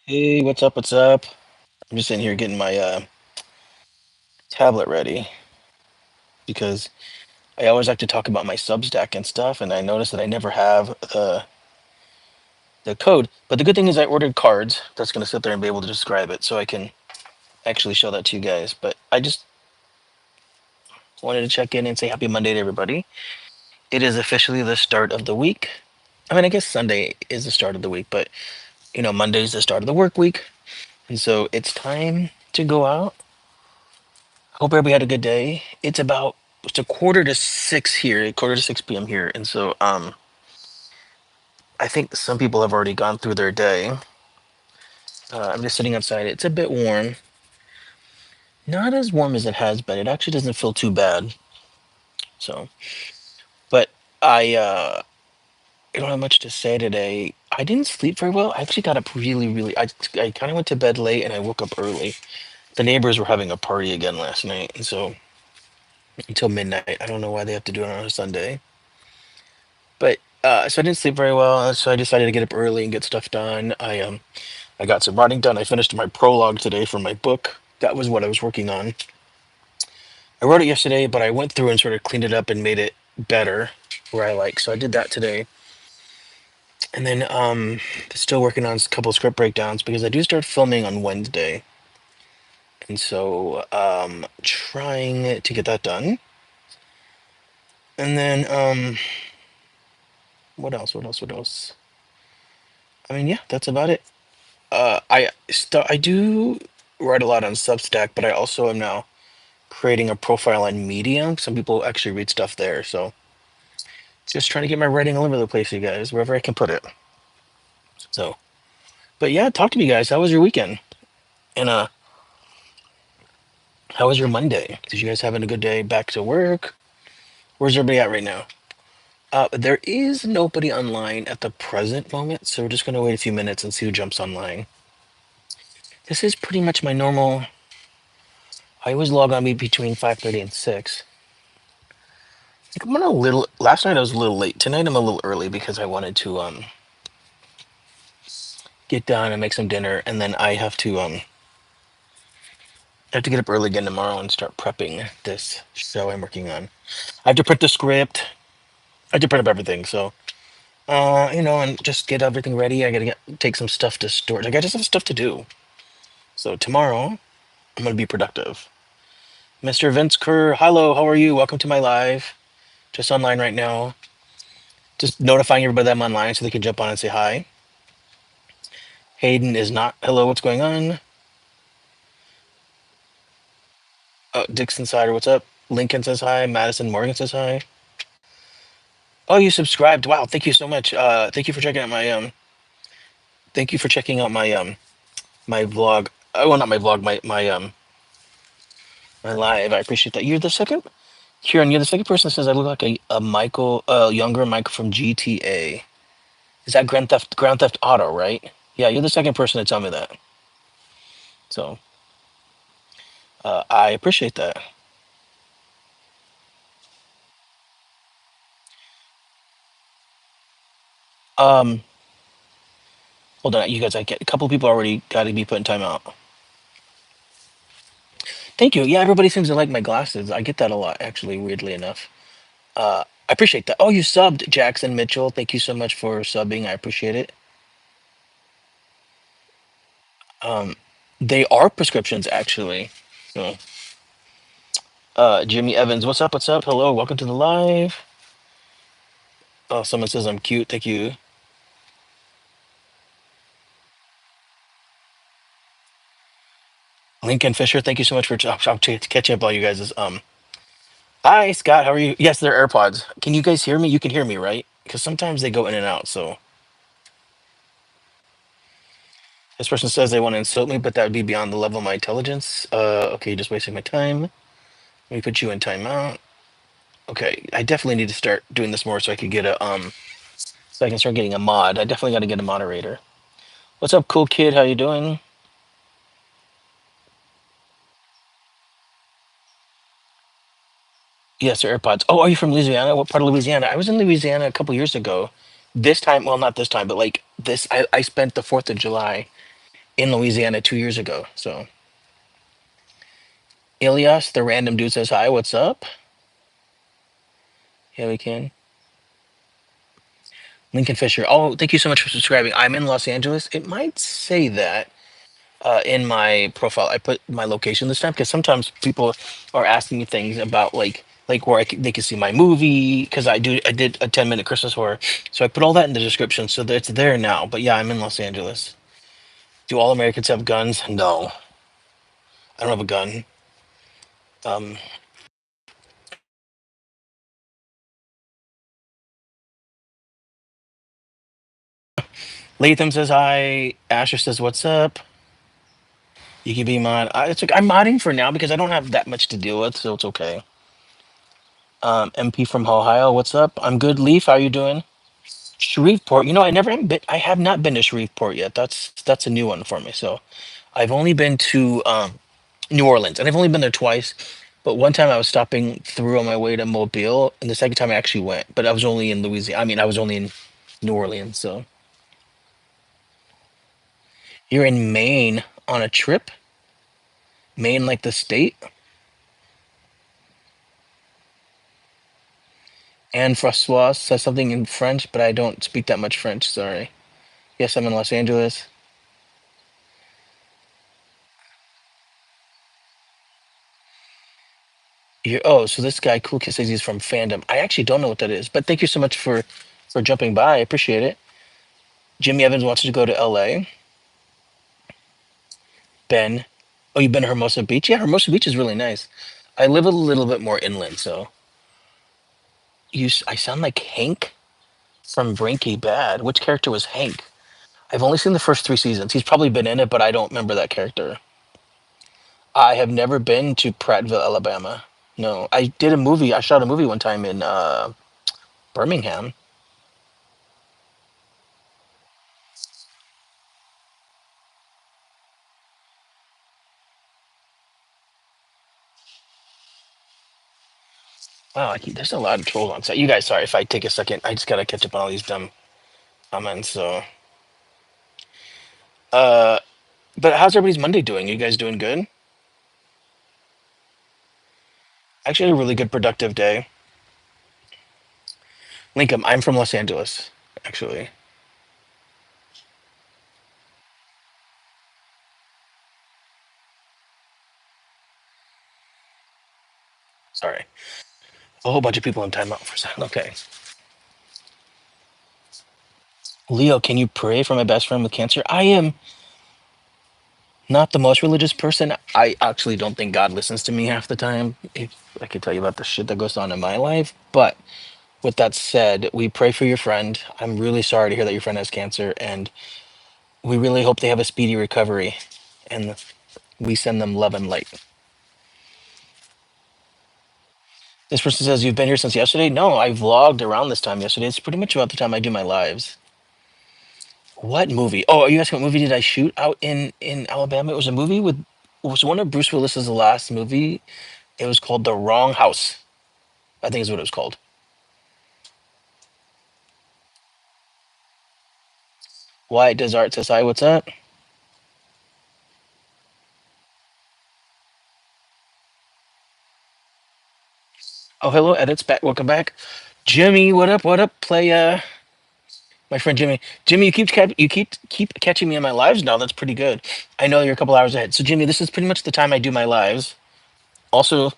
Hey, what's up? What's up? I'm just sitting here getting my tablet ready because I always like to talk about my Substack and stuff, and I noticed that I never have the code. But the good thing is I ordered cards that's going to sit there and be able to describe it, so I can actually show that to you guys. But I just wanted to check in and say happy Monday to everybody. It is officially the start of the week. I mean, I guess Sunday is the start of the week, but Monday is the start of the work week, and so it's time to go out. Hope everybody had a good day. It's a quarter to six here, quarter to six p.m. here, and so I think some people have already gone through their day. I'm just sitting outside. It's a bit warm, not as warm as it has been. It actually doesn't feel too bad. So, but I don't have much to say today. I didn't sleep very well. I actually got up really. I kind of went to bed late and I woke up early. The neighbors were having a party again last night, and so until midnight. I don't know why they have to do it on a Sunday. But so I didn't sleep very well, so I decided to get up early and get stuff done. I got some writing done. I finished my prologue today for my book. That was what I was working on. I wrote it yesterday, but I went through and sort of cleaned it up and made it better where I like. So I did that today. And then still working on a couple script breakdowns because I do start filming on Wednesday. And so trying to get that done. And then what else? What else? What else? I mean, yeah, that's about it. I do write a lot on Substack, but I also am now creating a profile on Medium. Some people actually read stuff there, so just trying to get my writing all over the place, you guys, wherever I can put it. So, but yeah, talk to me, guys. How was your weekend? And how was your Monday? Did you guys having a good day back to work? Where's everybody at right now? There is nobody online at the present moment, so we're just gonna wait a few minutes and see who jumps online. This is pretty much my normal. I always log on between 5:30 and 6. Like I'm a little. Last night I was a little late. Tonight I'm a little early because I wanted to get done and make some dinner, and then I have to get up early again tomorrow and start prepping this show I'm working on. I have to print the script. I have to print up everything. So and just get everything ready. I gotta take some stuff to storage. I just have stuff to do. So tomorrow I'm gonna be productive. Mr. Vince Kerr, hello. How are you? Welcome to my live. Just online right now. Just notifying everybody that I'm online so they can jump on and say hi. Hayden is not. Hello, what's going on? Dixon Sider, what's up? Lincoln says hi. Madison Morgan says hi. Oh, you subscribed. Wow, thank you so much. Thank you for checking out my thank you for checking out my vlog. Well, not my vlog, my live. I appreciate that. You're the second Kieran, you're the second person that says I look like a Michael, younger Michael from GTA. Is that Grand Theft Auto, right? Yeah, you're the second person to tell me that. So I appreciate that. Um, hold on, you guys. I get a couple people already got to be put in timeout. Thank you. Yeah, everybody seems to like my glasses. I get that a lot, actually, weirdly enough. I appreciate that. Oh, you subbed, Jackson Mitchell. Thank you so much for subbing. I appreciate it. Um, they are prescriptions, actually. So, Jimmy Evans, what's up? What's up? Hello, welcome to the live. Oh, someone says I'm cute. Thank you. Lincoln Fisher, thank you so much for catching up all you guys. Hi, Scott. How are you? Yes, they're AirPods. Can you guys hear me? You can hear me, right? Because sometimes they go in and out. So this person says they want to insult me, but that would be beyond the level of my intelligence. Okay, just wasting my time. Let me put you in timeout. Okay, I definitely need to start doing this more so I could get so I can start getting a mod. I definitely got to get a moderator. What's up, cool kid? How you doing? Yes, they're AirPods. Oh, are you from Louisiana? What part of Louisiana? I was in Louisiana a couple years ago. This time, well, not this time, but like this, I spent the 4th of July in Louisiana 2 years ago. So Ilias, the random dude, says hi. What's up? Yeah, we can. Lincoln Fisher. Oh, thank you so much for subscribing. I'm in Los Angeles. It might say that in my profile. I put my location this time because sometimes people are asking me things about like where they can see my movie because I did a 10-minute Christmas horror, so I put all that in the description so that it's there now. But yeah, I'm in Los Angeles. Do all Americans have guns? No, I don't have a gun. Um, Latham says hi. Asher says what's up. You can be mod. It's okay. I'm modding for now because I don't have that much to deal with, so it's okay. MP from Ohio, what's up? I'm good. Leaf, how you doing? Shreveport. You know, I have not been to Shreveport yet. That's a new one for me. So I've only been to New Orleans, and I've only been there twice. But one time I was stopping through on my way to Mobile, and the second time I actually went, but I was only in Louisiana. I mean, I was only in New Orleans. So you're in Maine on a trip? Maine, like the state? Anne Francois says something in French, but I don't speak that much French. Sorry. Yes, I'm in Los Angeles. So this guy Cool Kid says he's from fandom. I actually don't know what that is, but thank you so much for jumping by. I appreciate it. Jimmy Evans wants to go to LA. Ben, oh, you've been to Hermosa Beach? Yeah, Hermosa Beach is really nice. I live a little bit more inland, so I sound like Hank from Breaking Bad. Which character was Hank? I've only seen the first 3 seasons. He's probably been in it, but I don't remember that character. I have never been to Prattville, Alabama. No, I did a movie. I shot a movie one time in Birmingham. Wow, there's a lot of trolls on site. You guys, sorry if I take a second. I just gotta catch up on all these dumb comments. So, uh, but how's everybody's Monday doing? You guys doing good? Actually, had a really good productive day. Lincoln, I'm from Los Angeles. Actually, sorry, a whole bunch of people in timeout for a second. Okay, Leo, can you pray for my best friend with cancer? I am not the most religious person. I actually don't think God listens to me half the time. If I could tell you about the shit that goes on in my life, but with that said, we pray for your friend. I'm really sorry to hear that your friend has cancer, and we really hope they have a speedy recovery. And we send them love and light. This person says, "You've been here since yesterday?" No, I vlogged around this time yesterday. It's pretty much about the time I do my lives. What movie? Oh, are you asking what movie did I shoot out in Alabama? It was a movie with it was one of Bruce Willis's last movie. It was called The Wrong House. I think is what it was called. Why does Art says hi, what's up? Oh, hello, edits back. Welcome back. Jimmy, what up? What up? Play my friend Jimmy. Jimmy, you keep catching me in my lives now. That's pretty good. I know you're a couple hours ahead. So Jimmy, this is pretty much the time I do my lives. Also,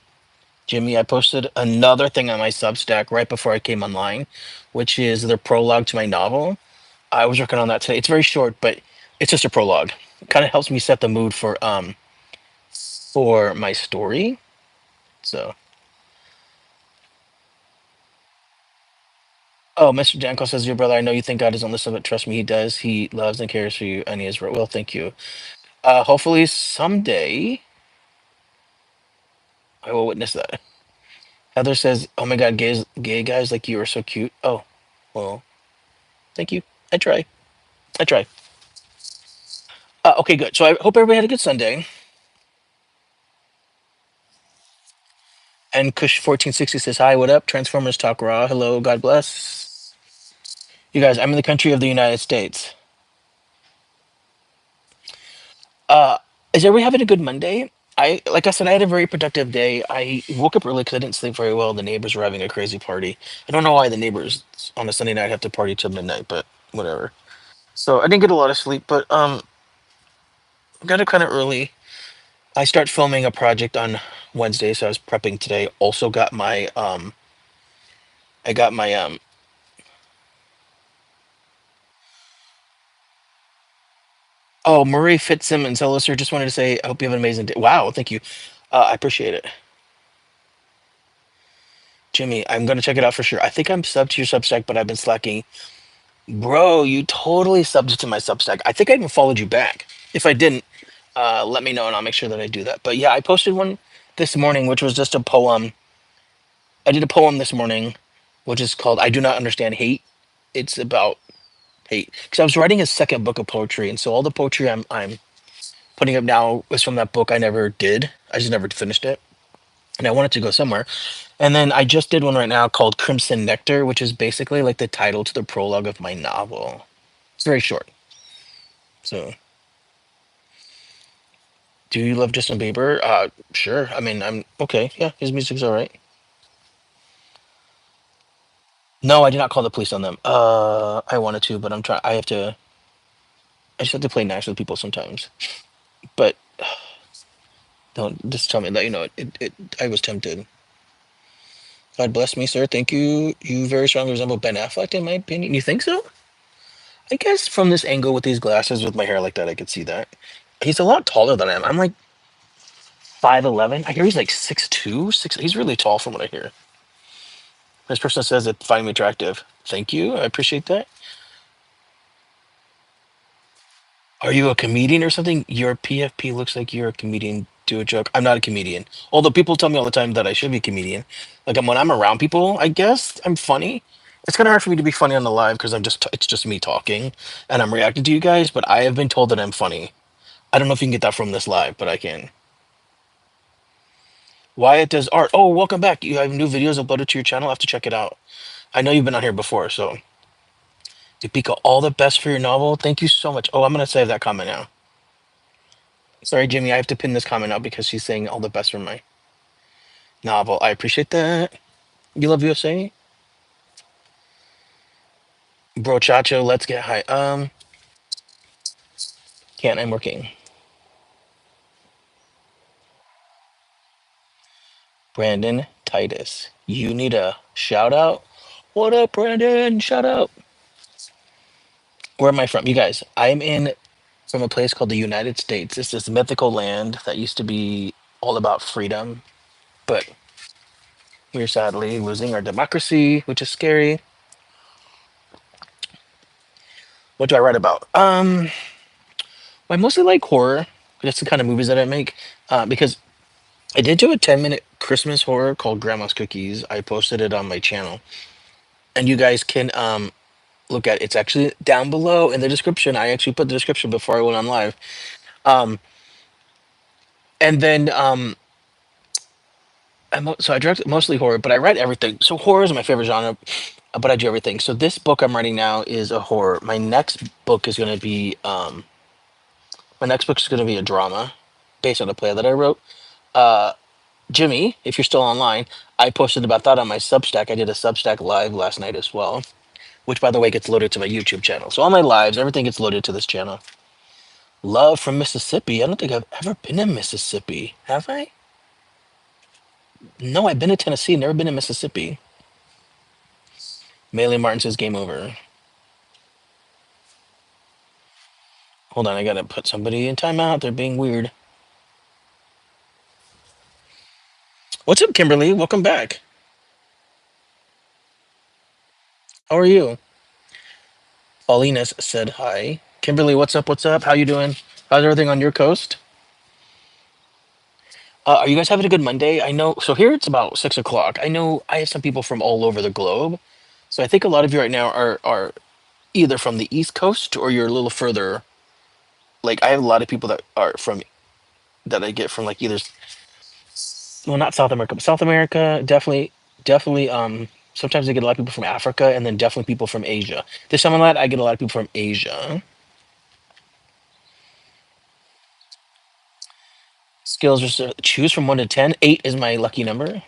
Jimmy, I posted another thing on my Substack right before I came online, which is the prologue to my novel. I was working on that today. It's very short, but it's just a prologue. It kind of helps me set the mood for my story. So, oh, Mr. Janko says, "Your brother, I know you think God doesn't listen, but trust me, he does. He loves and cares for you, and he is well. Thank you. Hopefully someday I will witness that." Heather says, "Oh my God, gay guys like you are so cute." Oh, well, thank you. I try. I try. Okay, good. So I hope everybody had a good Sunday. And Kush1460 says, "Hi, what up? Transformers Talk Raw. Hello, God bless. You guys, I'm in the country of the United States. Uh, is everybody having a good Monday? Like I said, I had a very productive day. I woke up early because I didn't sleep very well. The neighbors were having a crazy party. I don't know why the neighbors on a Sunday night have to party till midnight, but whatever. So I didn't get a lot of sleep, but got up kind of early. I start filming a project on Wednesday, so I was prepping today. Also got my I got my oh, Murray Fitzsimmons. Hello, sir. Just wanted to say I hope you have an amazing day. Wow, thank you. I appreciate it. Jimmy, I'm gonna check it out for sure. I think I'm subbed to your Substack, but I've been slacking. Bro, you totally subbed to my Substack. I think I even followed you back. If I didn't, let me know and I'll make sure that I do that. But yeah, I posted one this morning, which was just a poem. I did a poem this morning, which is called "I Do Not Understand Hate." It's about hate because I was writing a second book of poetry, and so all the poetry I'm putting up now was from that book I never did. I just never finished it, and I wanted to go somewhere. And then I just did one right now called Crimson Nectar, which is basically like the title to the prologue of my novel. It's very short. So, do you love Justin Bieber? Sure. I mean, I'm okay. Yeah, his music's all right. No, I did not call the police on them. I wanted to, but I'm trying. I have to. I just have to play nice with people sometimes. But don't just tell me that you know it. I was tempted. God bless me, sir. Thank you. You very strongly resemble Ben Affleck, in my opinion. You think so? I guess from this angle with these glasses, with my hair like that, I could see that. He's a lot taller than I am. I'm like 5'11". I hear he's like 6'2", 6. He's really tall from what I hear. This person says it find me attractive. Thank you. I appreciate that. Are you a comedian or something? Your PFP looks like you're a comedian. Do a joke. I'm not a comedian. Although people tell me all the time that I should be a comedian. Like when I'm around people, I guess I'm funny. It's kind of hard for me to be funny on the live because it's just me talking and I'm reacting to you guys. But I have been told that I'm funny. I don't know if you can get that from this live, but I can. Wyatt does art. Oh, welcome back. You have new videos uploaded to your channel. I have to check it out. I know you've been on here before, so Topeka, all the best for your novel. Thank you so much. Oh, I'm gonna save that comment now. Sorry, Jimmy, I have to pin this comment out because she's saying all the best for my novel. I appreciate that. You love USA? Bro Chacho, let's get high. Can't, I'm working. Brandon Titus. You need a shout out? What up, Brandon? Shout out. Where am I from? You guys, I'm in from a place called the United States. It's this mythical land that used to be all about freedom, but we're sadly losing our democracy, which is scary. What do I write about? I mostly like horror. That's the kind of movies that I make. Because I did do a 10-minute Christmas horror called Grandma's Cookies. I posted it on my channel, and you guys can look at it. It's actually down below in the description. I actually put the description before I went on live. Um, and then so I direct mostly horror, but I write everything. So horror is my favorite genre, but I do everything. So this book I'm writing now is a horror. Book is going to be my next book is going to be a drama based on a play that I wrote. Uh, Jimmy, if you're still online, I posted about that on my Substack. I did a Substack live last night as well, which by the way gets loaded to my YouTube channel. So all my lives, everything gets loaded to this channel. Love from Mississippi. I don't think I've ever been to Mississippi. Have I? No, I've been to Tennessee, never been to Mississippi. Melee Martin says game over. Hold on, I gotta put somebody in timeout. They're being weird. What's up, Kimberly? Welcome back. How are you? Paulinus said hi. Kimberly, what's up? What's up? How you doing? How's everything on your coast? Are you guys having a good Monday? I know. So here it's about 6 o'clock. I know I have some people from all over the globe. So I think a lot of you right now are either from the East Coast or you're a little further. Like I have a lot of people that are from that I get from like either well not South America, but South America definitely. Sometimes I get a lot of people from Africa and then definitely people from Asia. This time a lot I get a lot of people from Asia. Skills choose from 1 to 10. 8 is my lucky number.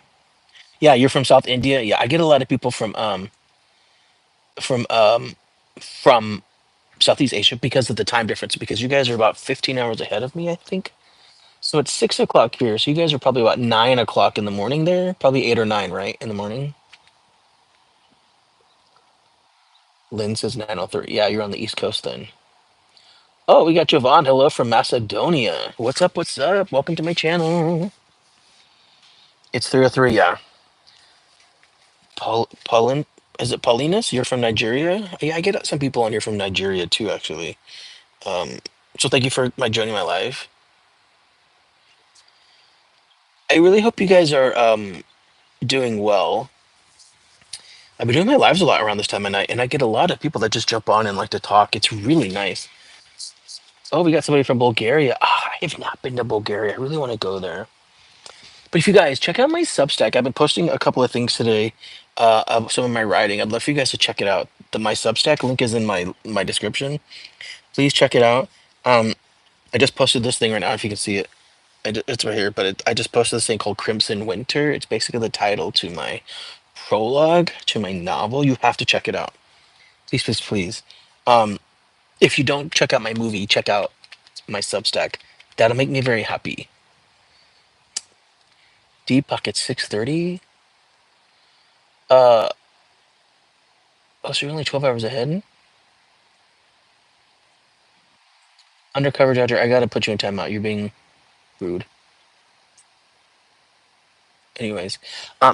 Yeah, you're from South India. Yeah, I get a lot of people from from Southeast Asia because of the time difference. Because you guys are about 15 hours ahead of me, I think. So it's 6 o'clock here. So you guys are probably about 9 o'clock in the morning there. Probably 8 or 9, right, in the morning. Lynn says 9:03. Yeah, you're on the East Coast then. Oh, we got Jovan. Hello from Macedonia. What's up? What's up? Welcome to my channel. It's 3:03. Yeah. Paulin, is it Paulinus? You're from Nigeria? Yeah, I get some people on here from Nigeria too, actually. Um, so thank you for joining my live. I really hope you guys are doing well. I've been doing my lives a lot around this time of night, and I get a lot of people that just jump on and like to talk. It's really nice. Oh, we got somebody from Bulgaria. Ah, I have not been to Bulgaria. I really want to go there. But if you guys check out my Substack, I've been posting a couple of things today of some of my writing. I'd love for you guys to check it out. My Substack link is in my description. Please check it out. Um, I just posted this thing right now. If you can see it, it's right here. But I just posted this thing called Crimson Winter. It's basically the title to my prologue to my novel. You have to check it out. Please, please, please. Um, if you don't check out my movie, check out my Substack. That'll make me very happy. Deepak at 6:30. Uh, oh, so you're only 12 hours ahead. Undercover Dodger, I gotta put you in timeout. You're being rude. Anyways,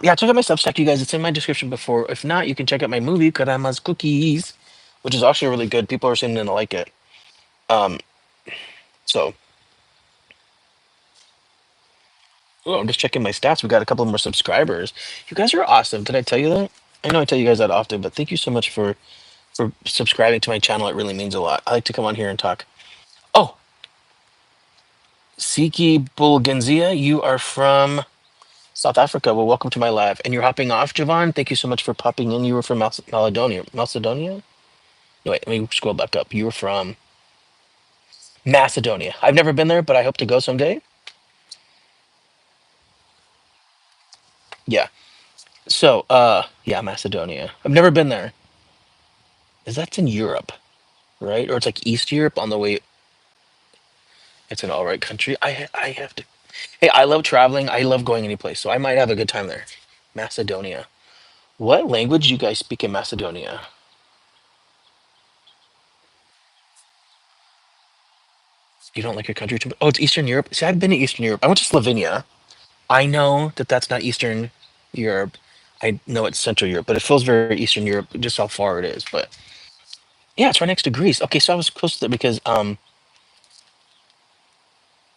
yeah, check out my Substack, you guys. It's in my description before. If not, you can check out my movie, Karama's Cookies, which is actually really good. People are saying they like it. Um, so, oh, I'm just checking my stats. We got a couple more subscribers. You guys are awesome. Did I tell you that? I know I tell you guys that often, but thank you so much for subscribing to my channel. It really means a lot. I like to come on here and talk. Oh, Siki Bulgenzia, you are from South Africa. Well, welcome to my live. And you're hopping off, Javon. Thank you so much for popping in. You were from Macedonia. Macedonia? No, wait, let me scroll back up. You were from Macedonia. I've never been there, but I hope to go someday. Yeah. So, yeah, Macedonia. I've never been there. Is that's in Europe, right? Or it's like East Europe on the way. It's an all right country. I have to. Hey, I love traveling. I love going any place, so I might have a good time there. Macedonia. What language do you guys speak in Macedonia? You don't like your country too much? Oh, it's Eastern Europe. See, I've been to Eastern Europe. I went to Slovenia. I know that that's not Eastern Europe. I know it's Central Europe, but it feels very Eastern Europe, just how far it is. But yeah, it's right next to Greece. Okay, so I was close to that because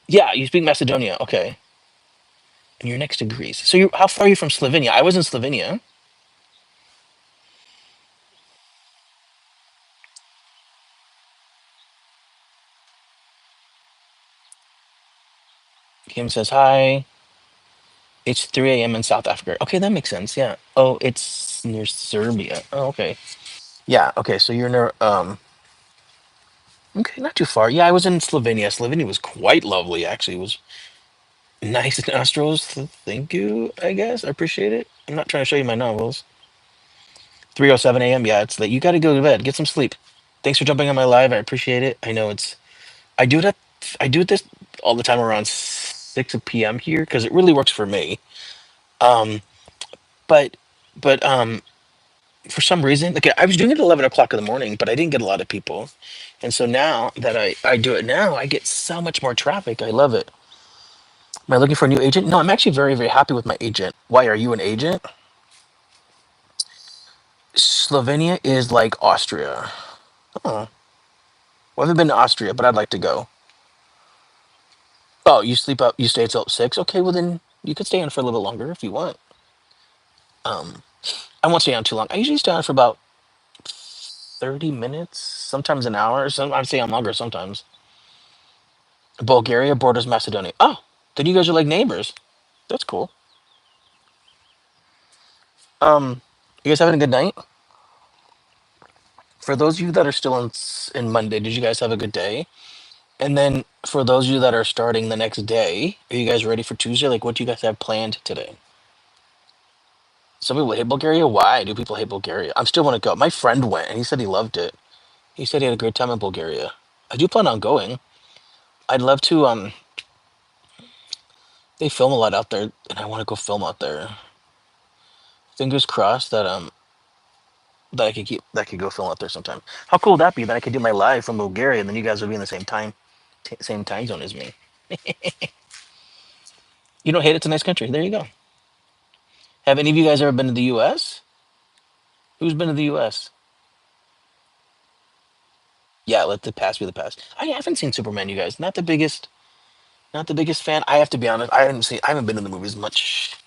yeah, you speak Macedonia. Okay, and you're next to Greece. So how far are you from Slovenia? I was in Slovenia. Kim says hi. It's 3 a.m. in South Africa. Okay, that makes sense. Yeah. Oh, it's near Serbia. Oh, okay. Yeah. Okay, so you're near. Okay, not too far. Yeah, I was in Slovenia. Slovenia was quite lovely. Actually, it was nice nostrils. Thank you. I guess I appreciate it. I'm not trying to show you my novels. 3:07 a.m. Yeah, it's late. You got to go to bed. Get some sleep. Thanks for jumping on my live. I appreciate it. I know it's. I do it. I do this all the time around 6 p.m. here because it really works for me. Um, but but for some reason, like I was doing it at 11 o'clock in the morning, but I didn't get a lot of people, and so now that I do it now, I get so much more traffic. I love it. Am I looking for a new agent? No, I'm actually very very happy with my agent. Why are you an agent? Slovenia is like Austria. Oh, well, I haven't been to Austria, but I'd like to go. Oh, you sleep up, you stay till 6? Okay, well then you could stay on for a little longer if you want. Um, I won't stay on too long. I usually stay on for about 30 minutes, sometimes an hour. Some I stay on longer sometimes. Bulgaria borders Macedonia. Oh, then you guys are like neighbors. That's cool. You guys having a good night? For those of you that are still in Monday, did you guys have a good day? And then for those of you that are starting the next day, are you guys ready for Tuesday? Like, what do you guys have planned today? Some people hate Bulgaria. Why do people hate Bulgaria? I still want to go. My friend went and he said he loved it. He said he had a great time in Bulgaria. I do plan on going. I'd love to. They film a lot out there, and I want to go film out there. Fingers crossed that I could go film out there sometime. How cool would that be? That I could do my live from Bulgaria, and then you guys would be in the same time zone as me. You don't hate it? It's a nice country. There you go. Have any of you guys ever been to the U.S.? Who's been to the U.S.? Yeah, let the past be the past. I haven't seen Superman. You guys, not the biggest fan. I have to be honest. I haven't been in the movies much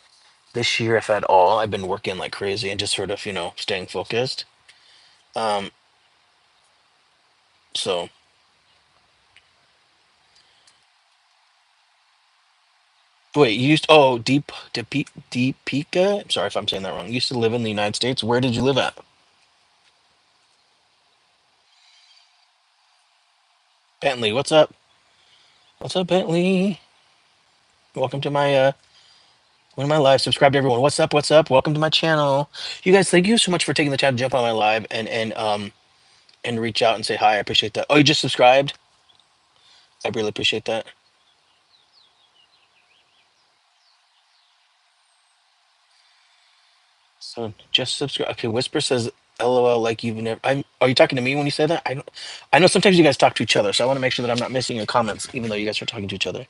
this year, if at all. I've been working like crazy and just sort of staying focused. Um, so wait, you used Deepika. I'm sorry if I'm saying that wrong. You used to live in the United States. Where did you live at? Bentley. What's up? What's up, Bentley? Welcome to my one of my lives. Subscribe to everyone. What's up? What's up? Welcome to my channel. You guys, thank you so much for taking the time to jump on my live and reach out and say hi. I appreciate that. Oh, you just subscribed? I really appreciate that. So just subscribe. Okay, Whisper says LOL like you've never are you talking to me when you say that? I know sometimes you guys talk to each other, so I want to make sure that I'm not missing your comments, even though you guys are talking to each other.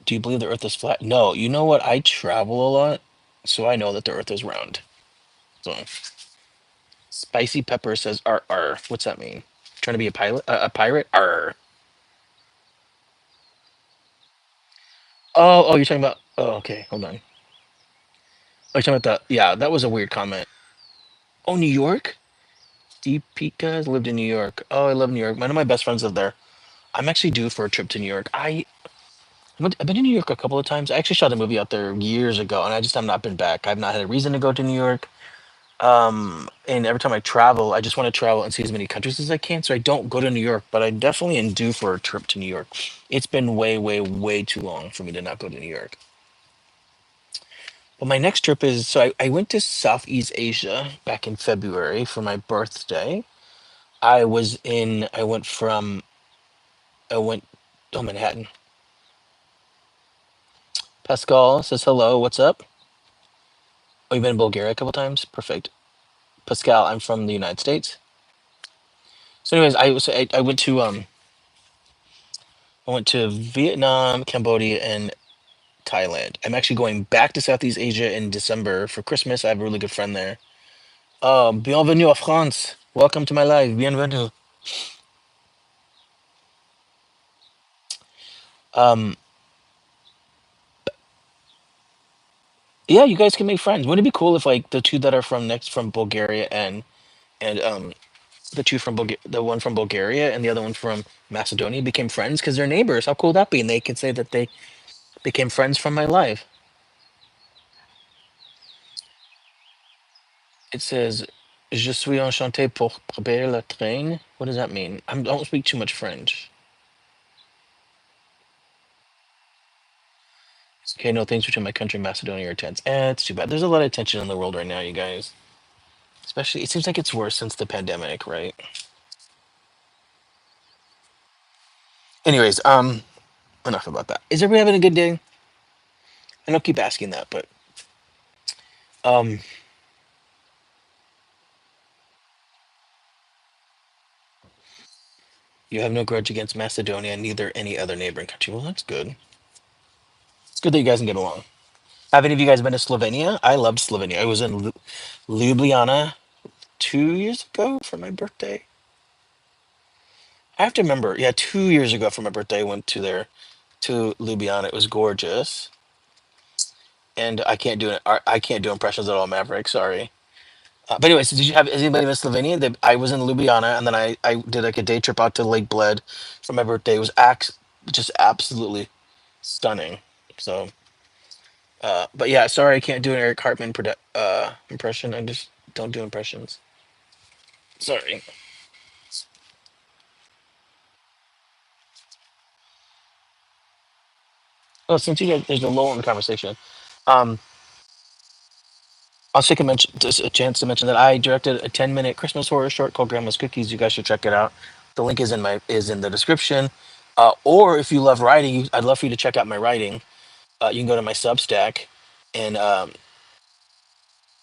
Do you believe the earth is flat? No, you know what? I travel a lot, so I know that the earth is round. So Spicy Pepper says R R. What's that mean? Trying to be a pilot? A pirate? R. Oh, you're talking about. Oh, okay. Hold on. Oh, you're talking about the. Yeah, that was a weird comment. Oh, New York? Deepika has lived in New York. Oh, I love New York. One of my best friends live there. I'm actually due for a trip to New York. I've been to New York a couple of times. I actually shot a movie out there years ago, and I just have not been back. I've not had a reason to go to New York. And every time I travel, I just want to travel and see as many countries as I can. So I don't go to New York, but I definitely am due for a trip to New York. It's been way, way, way too long for me to not go to New York. But my next trip is I went to Southeast Asia back in February for my birthday. I went from, I went, oh, Manhattan. Pascal says hello. What's up? Oh, you've been in Bulgaria a couple times? Perfect. Pascal, I'm from the United States. So, anyways, I went to Vietnam, Cambodia, and Thailand. I'm actually going back to Southeast Asia in December for Christmas. I have a really good friend there. Bienvenue à France. Welcome to my life. Bienvenue. Um, yeah, you guys can make friends. Wouldn't it be cool if like the two that are from Bulgaria and the two from the one from Bulgaria and the other one from Macedonia became friends because they're neighbors. How cool would that be? And they could say that they became friends from my life. It says, "Je suis enchanté pour prendre le train." What does that mean? I don't speak too much French. Okay, no, things between my country and Macedonia are tense. It's too bad. There's a lot of tension in the world right now, you guys. Especially, it seems like it's worse since the pandemic, right? Anyways, enough about that. Is everybody having a good day? I don't keep asking that, but um, you have no grudge against Macedonia, neither any other neighboring country. Well, that's good. It's good that you guys can get along. Have any of you guys been to Slovenia? I loved Slovenia. I was in Ljubljana 2 years ago for my birthday. I have to remember, yeah, 2 years ago for my birthday, I went to Ljubljana. It was gorgeous, and I can't do impressions at all, Maverick. Sorry. But anyways, did you have is anybody in Slovenia? I was in Ljubljana, and then I did like a day trip out to Lake Bled for my birthday. It was just absolutely stunning. So, but yeah, sorry, I can't do an Eric Hartman impression. I just don't do impressions. Sorry. Oh, since you guys, there's a lull in the conversation. Um, I'll take a mention, just a chance to mention that I directed a 10-minute Christmas horror short called Grandma's Cookies. You guys should check it out. The link is in the description. Or if you love writing, I'd love for you to check out my writing. You can go to my Substack and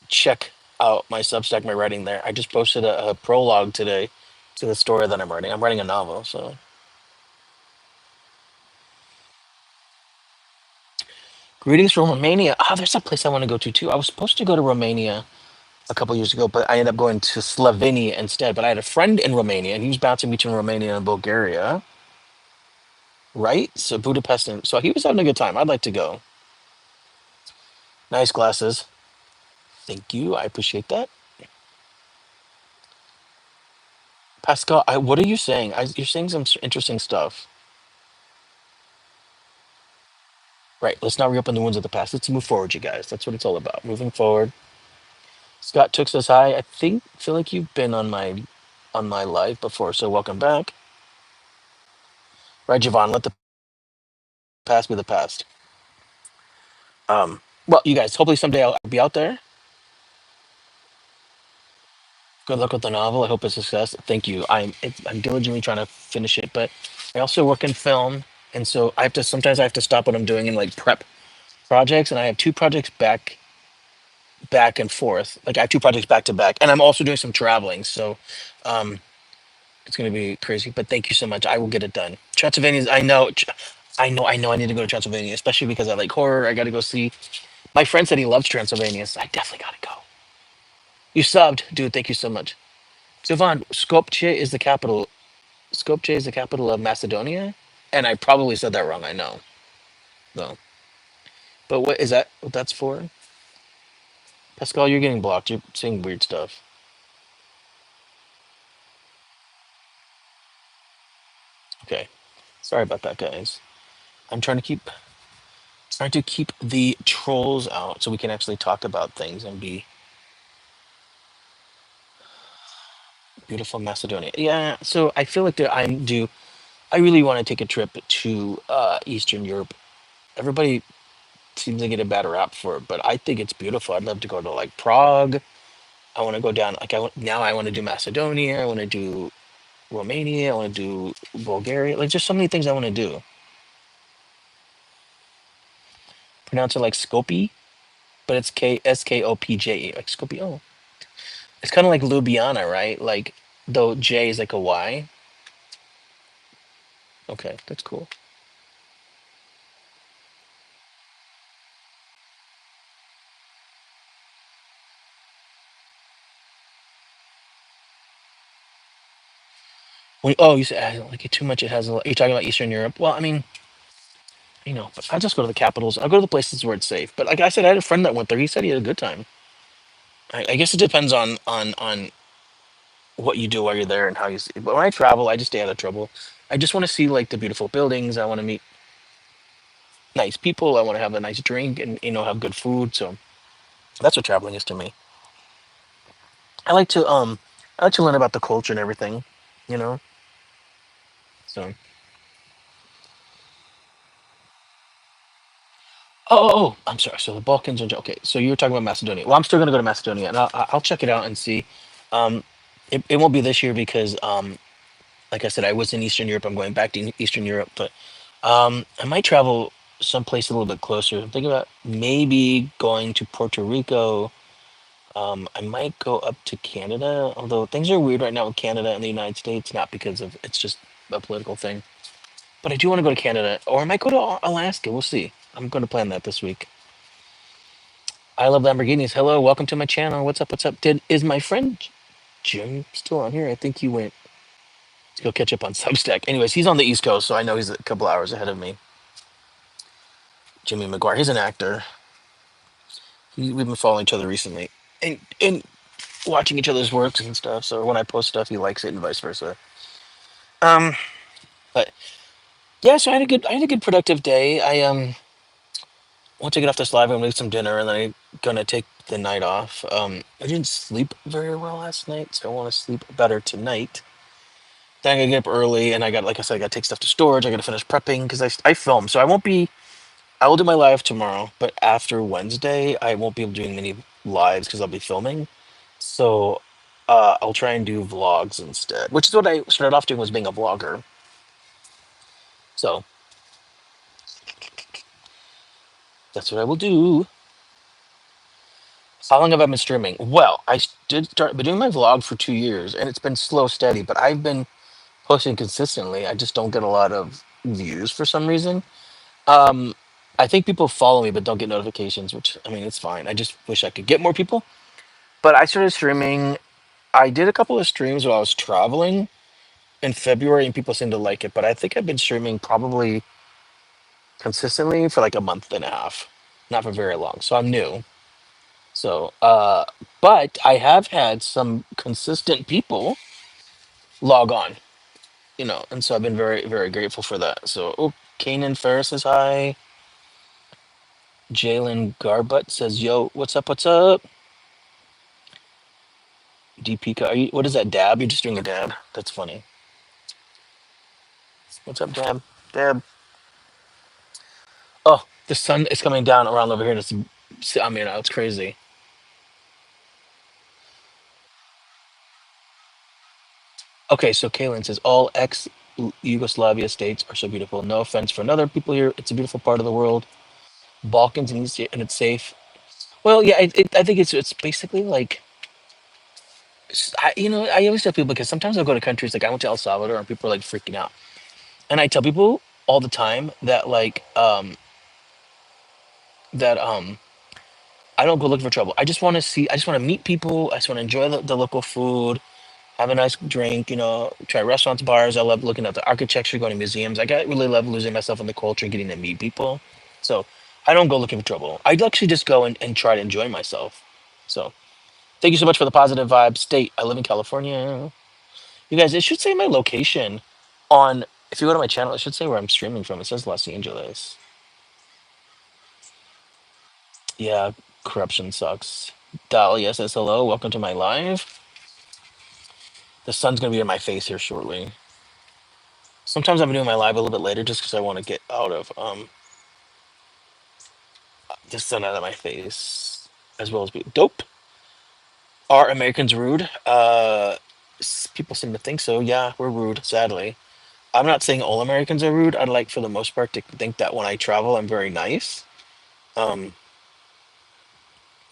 check out my Substack, my writing there. I just posted a prologue today to the story that I'm writing. I'm writing a novel, so greetings from Romania. Ah, there's a place I want to go to too. I was supposed to go to Romania a couple years ago, but I ended up going to Slovenia instead. But I had a friend in Romania, and he was bouncing between Romania and Bulgaria, right? So Budapest, and so he was having a good time. I'd like to go. Nice glasses. Thank you. I appreciate that. Pascal, what are you saying? You're saying some interesting stuff. Right. Let's not reopen the wounds of the past. Let's move forward, you guys. That's what it's all about. Moving forward. Scott Took says hi. Feel like you've been on my live before, so welcome back. Right, Javon, let the past be the past. Well, you guys, hopefully someday I'll be out there. Good luck with the novel. I hope it's a success. Thank you. I'm diligently trying to finish it, but I also work in film, and so I have to sometimes I have to stop what I'm doing and like prep projects, and I have two projects back and forth. Like I have two projects back to back, and I'm also doing some traveling, so um, it's gonna be crazy. But thank you so much. I will get it done. Transylvania. I need to go to Transylvania, especially because I like horror. I got to go see. My friend said he loves Transylvania, so I definitely got to go. You subbed, dude. Thank you so much. Jovan, Skopje is the capital of Macedonia, and I probably said that wrong. I know, no. But what is that? What that's for? Pascal, you're getting blocked. You're saying weird stuff. Okay, sorry about that, guys. I'm trying to keep the trolls out so we can actually talk about things and be beautiful Macedonia. Yeah. So I feel like I'm due. I really want to take a trip to Eastern Europe. Everybody seems to get a bad rap for it, but I think it's beautiful. I'd love to go to like Prague. I want to go down like now I want to do Macedonia. I want to do Romania. I want to do Bulgaria. Like just so many things I want to do. Pronounce it like Skopje, but it's Skopje, like Skopje. Oh, it's kind of like Ljubljana, right? Like though J is like a Y. Okay, that's cool. Oh, you said I don't like it too much. It has a lot. You're talking about Eastern Europe. Well, I mean, but I'll just go to the capitals. I'll go to the places where it's safe. But like I said, I had a friend that went there. He said he had a good time. I guess it depends on what you do while you're there and how you see. But when I travel, I just stay out of trouble. I just want to see like the beautiful buildings. I want to meet nice people. I want to have a nice drink and have good food. So that's what traveling is to me. I like to um I like to learn about the culture and everything. You know. So I'm sorry. So the Balkans are okay. So you were talking about Macedonia. Well, I'm still gonna go to Macedonia and I'll check it out and see. Um, it won't be this year because like I said, I was in Eastern Europe. I'm going back to Eastern Europe, but I might travel someplace a little bit closer. I'm thinking about maybe going to Puerto Rico. I might go up to Canada, although things are weird right now with Canada and the United States, not because of it's just a political thing. But I do want to go to Canada, or I might go to Alaska. We'll see. I'm going to plan that this week. I love Lamborghinis. Hello, welcome to my channel. What's up? What's up? Is my friend Jim still on here? I think he went to go catch up on Substack. Anyways, he's on the East Coast, so I know he's a couple hours ahead of me. Jimmy McGuire. He's an actor. We've been following each other recently, and watching each other's works and stuff. So when I post stuff, he likes it, and vice versa. Um, but yeah, so I had a good productive day. I want to get off this live and make some dinner, and then I'm gonna take the night off. I didn't sleep very well last night, so I want to sleep better tonight. Then I gotta get up early, and I got, like I said, I gotta take stuff to storage. I gotta finish prepping because I film, so I won't be. I will do my live tomorrow, but after Wednesday, I won't be able to do many lives because I'll be filming. So I'll try and do vlogs instead, which is what I started off doing was being a vlogger. So that's what I will do. How long have I been streaming? Well, did start been doing my vlog for 2 years, and it's been slow, steady. But I've been posting consistently. I just don't get a lot of views for some reason. Um, I think people follow me but don't get notifications, which I mean it's fine. I just wish I could get more people. But I started streaming. I did a couple of streams while I was traveling in February, and people seem to like it. But I think I've been streaming probably consistently for like a month and a half, not for very long. So I'm new. So, but I have had some consistent people log on, and so I've been very, very grateful for that. So, oh, Kanan Ferris says hi. Jalen Garbutt says, "Yo, what's up? What's up?" DPK, what is that dab? You're just doing a dab. That's funny. What's up, dab? Dab. Oh, the sun is coming down around over here, and I mean, it's crazy. Okay, so Kaylin says all ex Yugoslavia states are so beautiful. No offense for another people here. It's a beautiful part of the world. Balkans and East, and it's safe. Well, yeah, I think it's basically like I always tell people because sometimes I'll go to countries like I went to El Salvador and people are like freaking out, and I tell people all the time that that I don't go looking for trouble. I just want to meet people. I just want to enjoy the local food, have a nice drink, try restaurants, bars. I love looking at the architecture, going to museums. Really love losing myself in the culture and getting to meet people. So I don't go looking for trouble. I actually just go and try to enjoy myself. So thank you so much for the positive vibe. State, I live in California. You guys, it should say my location on, if you go to my channel, it should say where I'm streaming from. It says Los Angeles. Yeah, corruption sucks. Dahlia says hello. Welcome to my live. The sun's going to be in my face here shortly. Sometimes I'm doing my live a little bit later just because I want to get out of the sun out of my face, as well as be dope. Are Americans rude? People seem to think so. Yeah, we're rude. Sadly, I'm not saying all Americans are rude. I'd like, for the most part, to think that when I travel, I'm very nice. Um,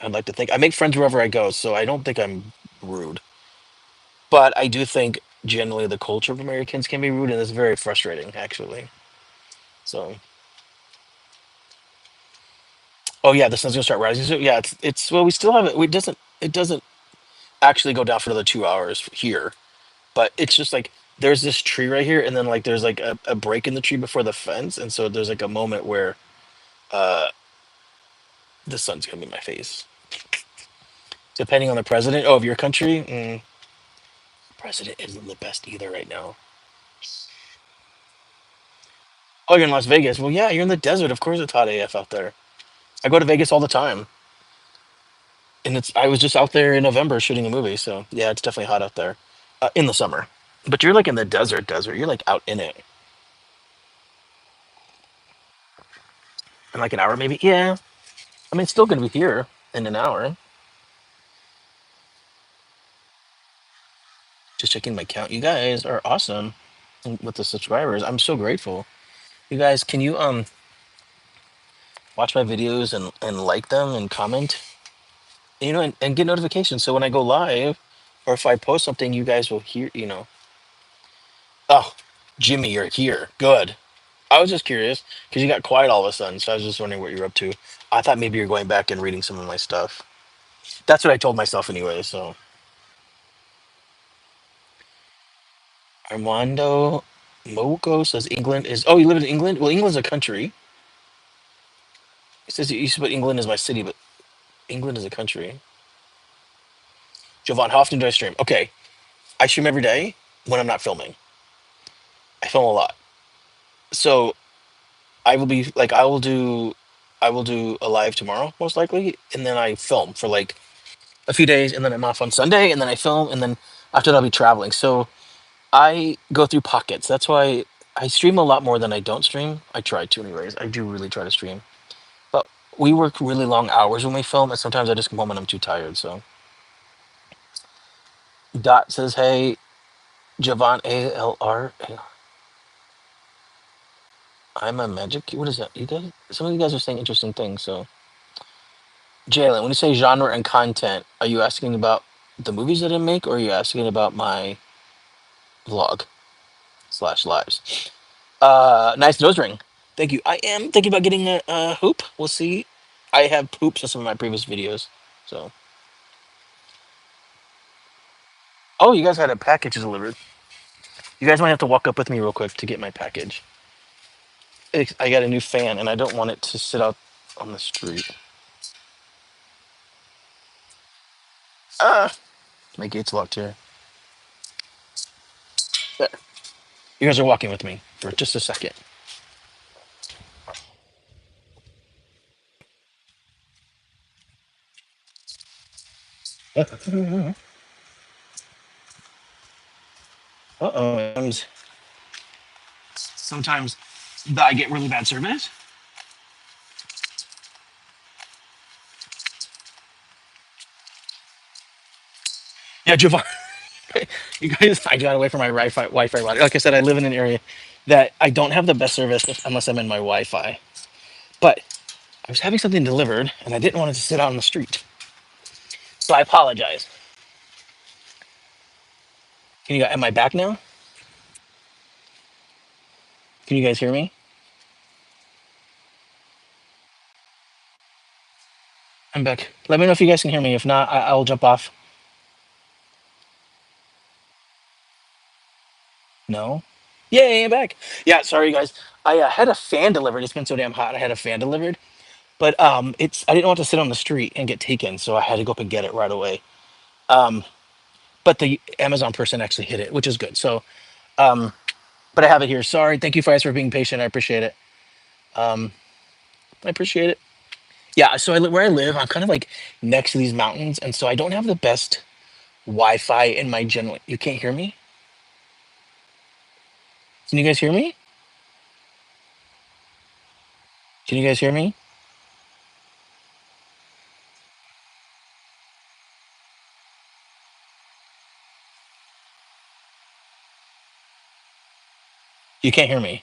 I'd like to think I make friends wherever I go, so I don't think I'm rude. But I do think generally the culture of Americans can be rude, and it's very frustrating, actually. So, oh yeah, the sun's gonna start rising. So yeah, it's well, we still have it. It doesn't actually go down for another 2 hours here, but it's just like there's this tree right here, and then like there's like a break in the tree before the fence, and so there's like a moment where uh the sun's gonna be in my face. Depending on the president, of your country, president isn't the best either right now. Oh, you're in Las Vegas. Well, yeah, you're in the desert. Of course, it's hot AF out there. I go to Vegas all the time, and I was just out there in November shooting a movie, so yeah, it's definitely hot out there in the summer. But you're like in the desert, desert. You're like out in it in like an hour, maybe. Yeah, I mean, it's still gonna be here in an hour. Just checking my count. You guys are awesome with the subscribers. I'm so grateful. You guys, can you watch my videos and like them and comment? And get notifications so when I go live or if I post something, you guys will hear. Oh, Jimmy, you're here. Good. I was just curious because you got quiet all of a sudden, so I was just wondering what you're up to. I thought maybe you're going back and reading some of my stuff. That's what I told myself anyway. So Armando Moco says England is. Oh, you live in England? Well, England's a country. It says you used to put England as my city, but England is a country. Jovan, how often do I stream? Okay, I stream every day when I'm not filming. I film a lot, so I will be like I will do. I will do a live tomorrow, most likely, and then I film for like a few days, and then I'm off on Sunday, and then I film, and then after that I'll be traveling. So I go through pockets. That's why I stream a lot more than I don't stream. I try to, anyways. I do really try to stream, but we work really long hours when we film, and sometimes I just come home and I'm too tired. So Dot says, "Hey, Javon ALR, I'm a magic. What is that? You guys? Some of you guys are saying interesting things. So Jalen, when you say genre and content, are you asking about the movies that I make, or are you asking about my vlog slash lives? Nice nose ring. Thank you. I am thinking about getting a hoop. We'll see. I have hoops in some of my previous videos. So, oh, you guys had a package delivered. You guys might have to walk up with me real quick to get my package. I got a new fan, and I don't want it to sit out on the street. Ah, my gate's locked here. There. You guys are walking with me for just a second. Uh-oh. Sometimes I get really bad service. Yeah, Javon. You guys, I got away from my Wi-Fi router. Like I said, I live in an area that I don't have the best service unless I'm in my Wi-Fi. But I was having something delivered, and I didn't want it to sit out on the street, so I apologize. Am I back now? Can you guys hear me? I'm back. Let me know if you guys can hear me. If not, I'll jump off. No. Yay, I'm back. Yeah, sorry guys. I had a fan delivered. It's been so damn hot. I had a fan delivered, but I didn't want to sit on the street and get taken, so I had to go up and get it right away. Um, but the Amazon person actually hit it, which is good. So, um, but I have it here. Sorry. Thank you guys for being patient. I appreciate it. Um, I appreciate it. Yeah. So where I live, I'm kind of like next to these mountains, and so I don't have the best Wi-Fi in my general. You can't hear me? Can you guys hear me? Can you guys hear me? You can't hear me.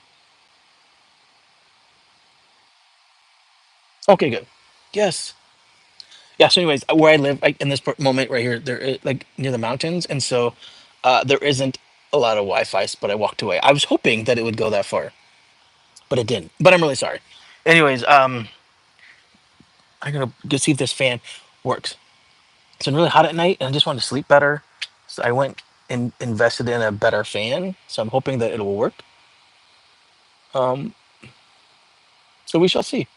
Okay, good. Yes. Yeah. So, anyways, where I live, like in this moment right here, there is like near the mountains, and so there isn't a lot of Wi-Fi. But I walked away. I was hoping that it would go that far, but it didn't. But I'm really sorry. Anyways, I'm gonna go see if this fan works. It's been really hot at night, and I just want to sleep better. So I went and invested in a better fan. So I'm hoping that it will work. Um, so we shall see.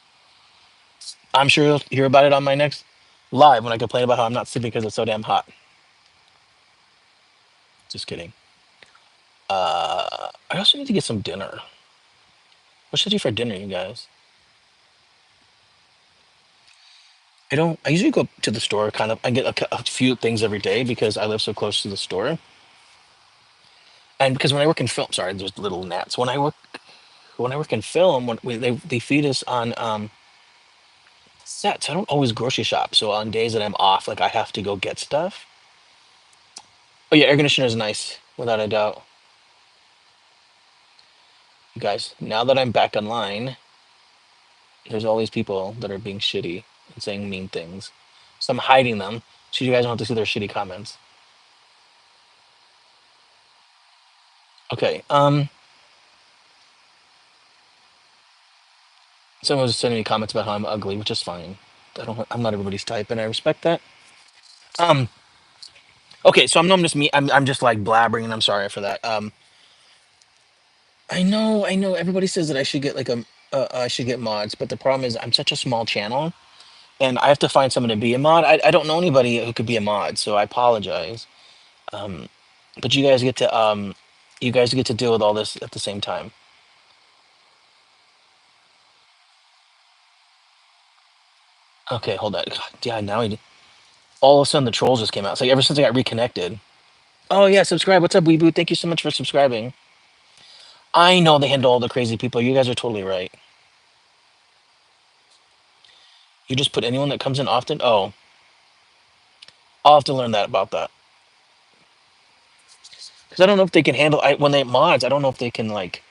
I'm sure you'll hear about it on my next live when I complain about how I'm not sleeping because it's so damn hot. Just kidding. I also need to get some dinner. What should I do for dinner, you guys? I don't. I usually go to the store. Kind of. I get a few things every day because I live so close to the store, and because when I work in film, sorry, there's little gnats. When I work in film, they feed us on sets. I don't always grocery shop, so on days that I'm off, like I have to go get stuff. Oh yeah, air conditioner is nice, without a doubt. You guys, now that I'm back online, there's all these people that are being shitty and saying mean things. So I'm hiding them so you guys don't have to see their shitty comments. Okay. Someone was sending me comments about how I'm ugly, which is fine. I'm not everybody's type, and I respect that. Um. Okay, so I'm just me. I'm just like blabbering, and I'm sorry for that. I know. Everybody says that I should get like I should get mods, but the problem is I'm such a small channel, and I have to find someone to be a mod. I don't know anybody who could be a mod, so I apologize. Um, but you guys get to deal with all this at the same time. Okay, hold on. God, yeah, now all of a sudden the trolls just came out. It's like ever since I got reconnected. Oh yeah, subscribe. What's up, Weeboo? Thank you so much for subscribing. I know they handle all the crazy people. You guys are totally right. You just put anyone that comes in often. Oh, I'll have to learn that about that because I don't know if they can handle. When they mods, I don't know if they can like.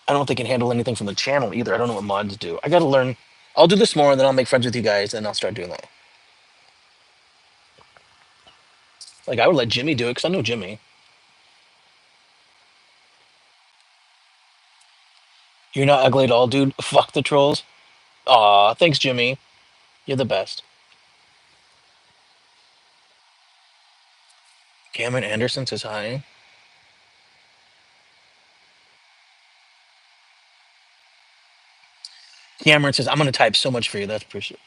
I don't know if they can handle anything from the channel either. I don't know what mods do. I got to learn. I'll do this more, and then I'll make friends with you guys, and I'll start doing that. Like I would let Jimmy do it because I know Jimmy. You're not ugly at all, dude. Fuck the trolls. Aw, thanks, Jimmy. You're the best. Cameron Anderson says hi. Cameron says, I'm going to type so much for you. That's appreciated.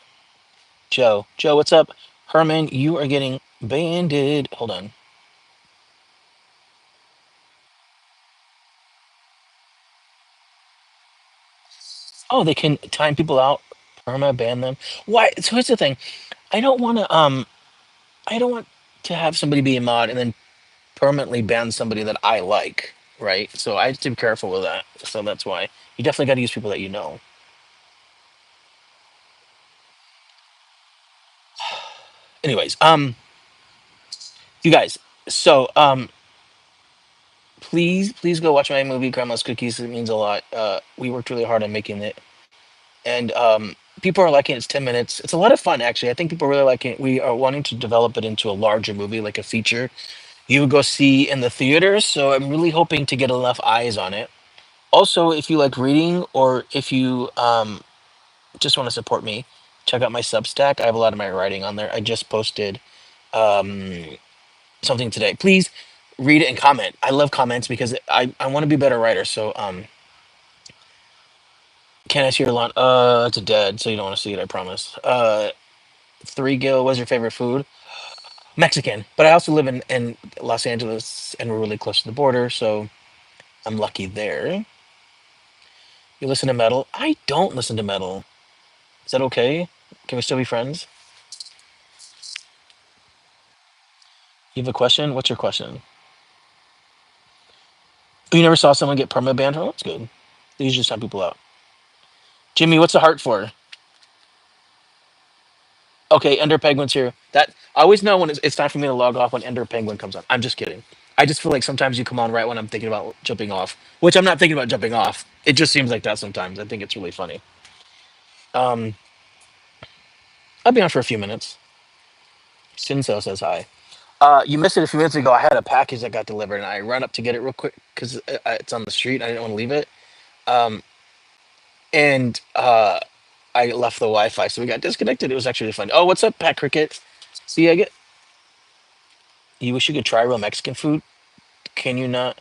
Joe. Joe, what's up? Herman, you are getting banded. Hold on. Oh, they can time people out, perma ban them. Why? So here's the thing. I don't want to I don't want to have somebody be a mod and then permanently ban somebody that I like, right? So I have to be careful with that. So that's why you definitely got to use people that you know. Anyways, you guys. So please go watch my movie Grandma's Cookies. It means a lot. We worked really hard on making it, and people are liking it. It's 10 minutes. It's a lot of fun, actually. I think people really like it. We are wanting to develop it into a larger movie, like a feature you would go see in the theaters. So I'm really hoping to get enough eyes on it. Also, if you like reading or if you just want to support me, check out my Substack. I have a lot of my writing on there. I just posted um, something today. Please read it and comment. I love comments because I want to be a better writer. So can I see your lawn? It's a dead, so you don't want to see it. I promise. Three Gil, what's your favorite food? Mexican, but I also live in Los Angeles and we're really close to the border, so I'm lucky there. You listen to metal? I don't listen to metal. Is that okay? Can we still be friends? You have a question? What's your question? You never saw someone get perma banned? Oh, that's good. They usually just have people out. Jimmy, what's the heart for? Okay, Ender Penguin's here. That I always know when it's time for me to log off when Ender Penguin comes on. I'm just kidding. I just feel like sometimes you come on right when I'm thinking about jumping off, which I'm not thinking about jumping off. It just seems like that sometimes. I think it's really funny. Um, I'll be on for a few minutes. Shinso says hi. You missed it a few minutes ago. I had a package that got delivered, and I run up to get it real quick because it's on the street. I didn't want to leave it. Um, and I left the Wi-Fi, so we got disconnected. It was actually fun. Oh, what's up, Pat Cricket? See, I get. You wish you could try real Mexican food. Can you not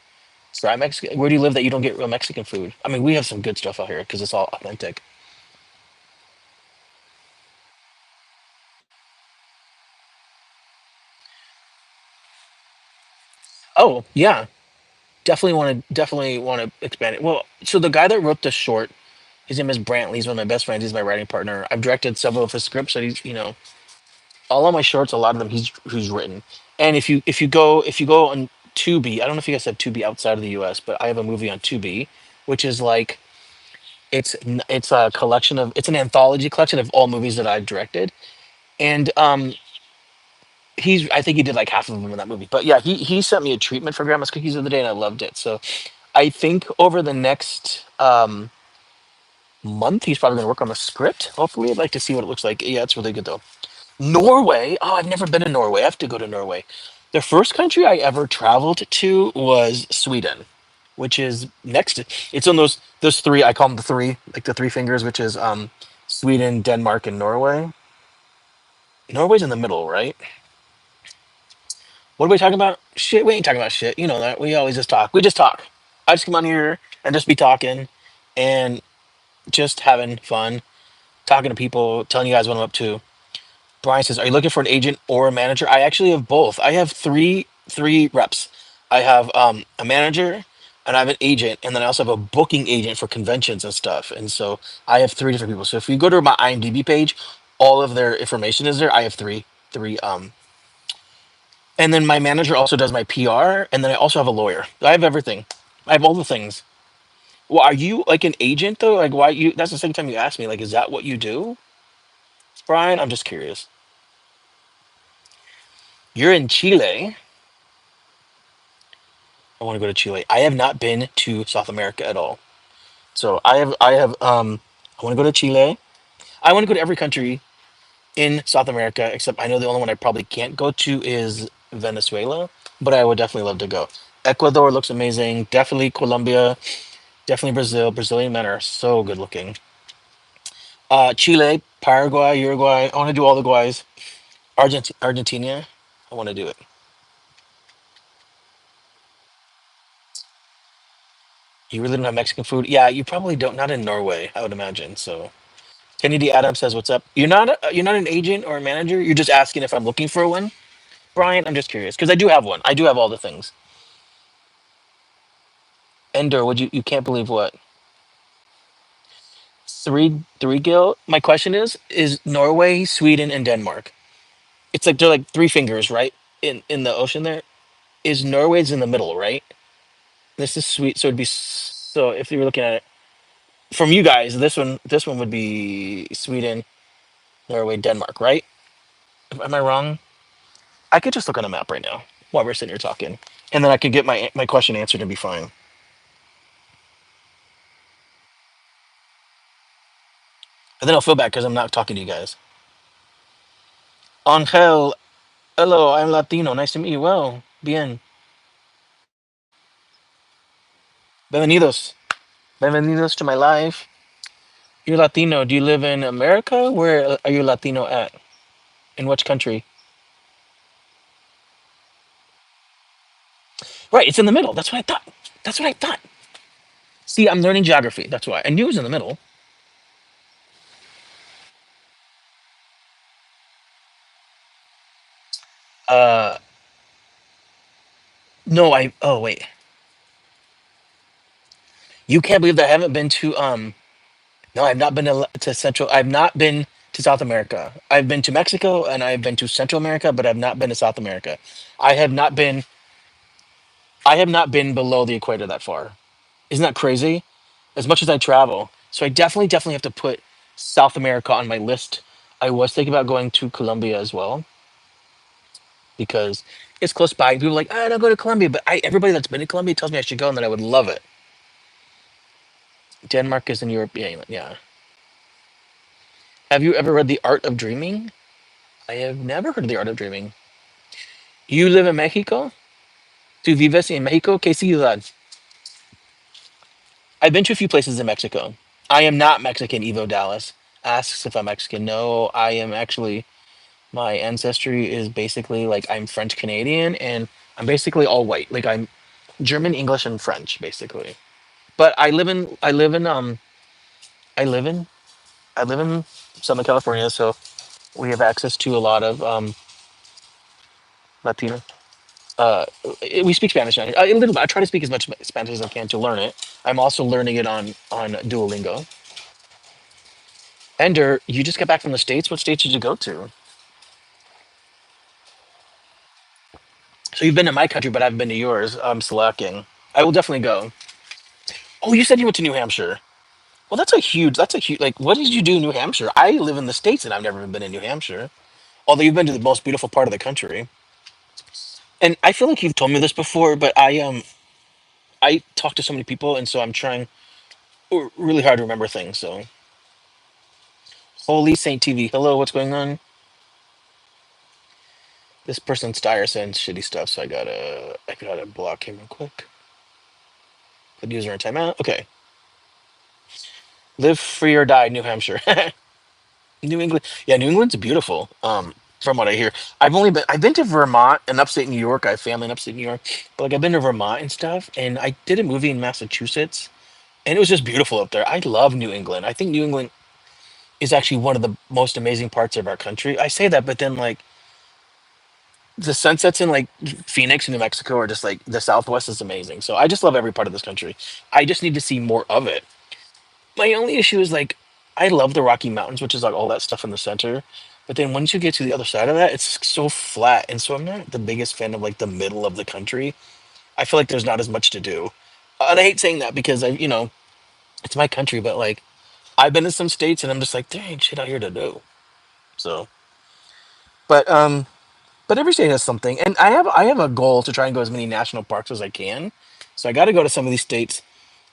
try Mexican? Where do you live that you don't get real Mexican food? I mean, we have some good stuff out here because it's all authentic. Oh yeah, definitely want to expand it. Well, so the guy that wrote the short, his name is Brantley. He's one of my best friends. He's my writing partner. I've directed several of his scripts. So he's all of my shorts. A lot of them he's written. And if you go on Tubi, I don't know if you guys have Tubi outside of the U.S., but I have a movie on Tubi, which is like it's a collection of it's an anthology collection of all movies that I've directed. And he's I think he did like half of them in that movie. But yeah, he sent me a treatment for Grandma's Cookies the other day, and I loved it. So I think over the next month, he's probably going to work on the script. Hopefully, I'd like to see what it looks like. Yeah, it's really good though. Norway. Oh, I've never been to Norway. I have to go to Norway. The first country I ever traveled to was Sweden, which is next. It's on those three. I call them the three, like the three fingers, which is Sweden, Denmark, and Norway. Norway's in the middle, right? What are we talking about? Shit, we ain't talking about shit. You know that. We always just talk. We just talk. I just come on here and just be talking and just having fun, talking to people, telling you guys what I'm up to. Brian says, "Are you looking for an agent or a manager?" I actually have both. I have three reps. I have a manager, and I have an agent, and then I also have a booking agent for conventions and stuff. And so I have three different people. So if you go to my IMDb page, All of their information is there. I have three. And then my manager also does my PR, and then I also have a lawyer. I have everything. I have all the things. Well, are you like an agent though? Like, why you? That's the second time you asked me. Like, is that what you do, Brian? I'm just curious. You're in Chile. I want to go to Chile. I have not been to South America at all. So I want to go to Chile. I want to go to every country in South America except I know the only one I probably can't go to is Venezuela, but I would definitely love to go. Ecuador looks amazing. Definitely Colombia. Definitely Brazil. Brazilian men are so good looking. Chile, Paraguay, Uruguay. I want to do all the guys. Argentina. I want to do it. You really don't have Mexican food? Yeah, you probably don't. Not in Norway, I would imagine. So Kennedy Adams says, "What's up?" You're not an agent or a manager. You're just asking if I'm looking for one, Brian. I'm just curious because I do have one. I do have all the things. Ender, would you can't believe what three Gil? My question is Norway, Sweden, and Denmark. It's like they're like three fingers, right? In the ocean there. Is Norway's in the middle, right? This is sweet. So it'd be so if you were looking at it from you guys, this one would be Sweden, Norway, Denmark, right? Am I wrong? I could just look on a map right now while we're sitting here talking, and then I could get my question answered and be fine. And then I'll feel bad because I'm not talking to you guys. Angel, hello, I'm Latino. Nice to meet you. Well, bien. Bienvenidos. Bienvenidos to my life. You're Latino. Do you live in America? Where are you Latino at? In which country? Right, it's in the middle. That's what I thought. That's what I thought. See, I'm learning geography. That's why. I knew it was in the middle. Uh, no, I. Oh wait, you can't believe that I haven't been to. No, I've not been to Central. I've not been to South America. I've been to Mexico and I've been to Central America, but I've not been to South America. I have not been. I have not been below the equator that far. Isn't that crazy? As much as I travel, so I definitely have to put South America on my list. I was thinking about going to Colombia as well because it's close by. People are like, I don't go to Colombia, but everybody that's been to Colombia tells me I should go and that I would love it. Denmark is in Europe. Yeah, yeah. Have you ever read The Art of Dreaming? I have never heard of The Art of Dreaming. You live in Mexico? ¿Tú vives en Mexico? ¿Qué ciudad? I've been to a few places in Mexico. I am not Mexican, Evo Dallas. Asks if I'm Mexican. No, I am actually, my ancestry is basically like I'm French Canadian and I'm basically all white. Like I'm German, English, and French, basically. But I live in, I live in Southern California, so we have access to a lot of Latino. Uh, we speak Spanish now. A little bit. I try to speak as much Spanish as I can to learn it. I'm also learning it on Duolingo. Ender, you just got back from the States. What states did you go to? So you've been to my country, but I haven't been to yours. I'm slacking. I will definitely go. Oh, you said you went to New Hampshire. Well, that's a huge, like, what did you do in New Hampshire? I live in the States and I've never been in New Hampshire. Although you've been to the most beautiful part of the country. And I feel like you've told me this before, but I talk to so many people and so I'm trying really hard to remember things. So, holy Saint TV. Hello, what's going on? This person's dire saying shitty stuff, so I gotta block him real quick. Put user in timeout. Okay. Live free or die, New Hampshire. New England. Yeah, New England's beautiful. From what I hear. I've been to Vermont and upstate New York. I have family in upstate New York. But like I've been to Vermont and stuff, and I did a movie in Massachusetts, and it was just beautiful up there. I love New England. I think New England is actually one of the most amazing parts of our country. I say that, but then like the sunsets in like Phoenix, New Mexico, or just like the Southwest is amazing. So I just love every part of this country. I just need to see more of it. My only issue is like I love the Rocky Mountains, which is like all that stuff in the center. But then once you get to the other side of that, it's so flat. And so I'm not the biggest fan of like the middle of the country. I feel like there's not as much to do. And I hate saying that because it's my country, but like I've been to some states and I'm just like, there ain't shit out here to do. So, but but every state has something, and I have a goal to try and go as many national parks as I can. So I got to go to some of these states.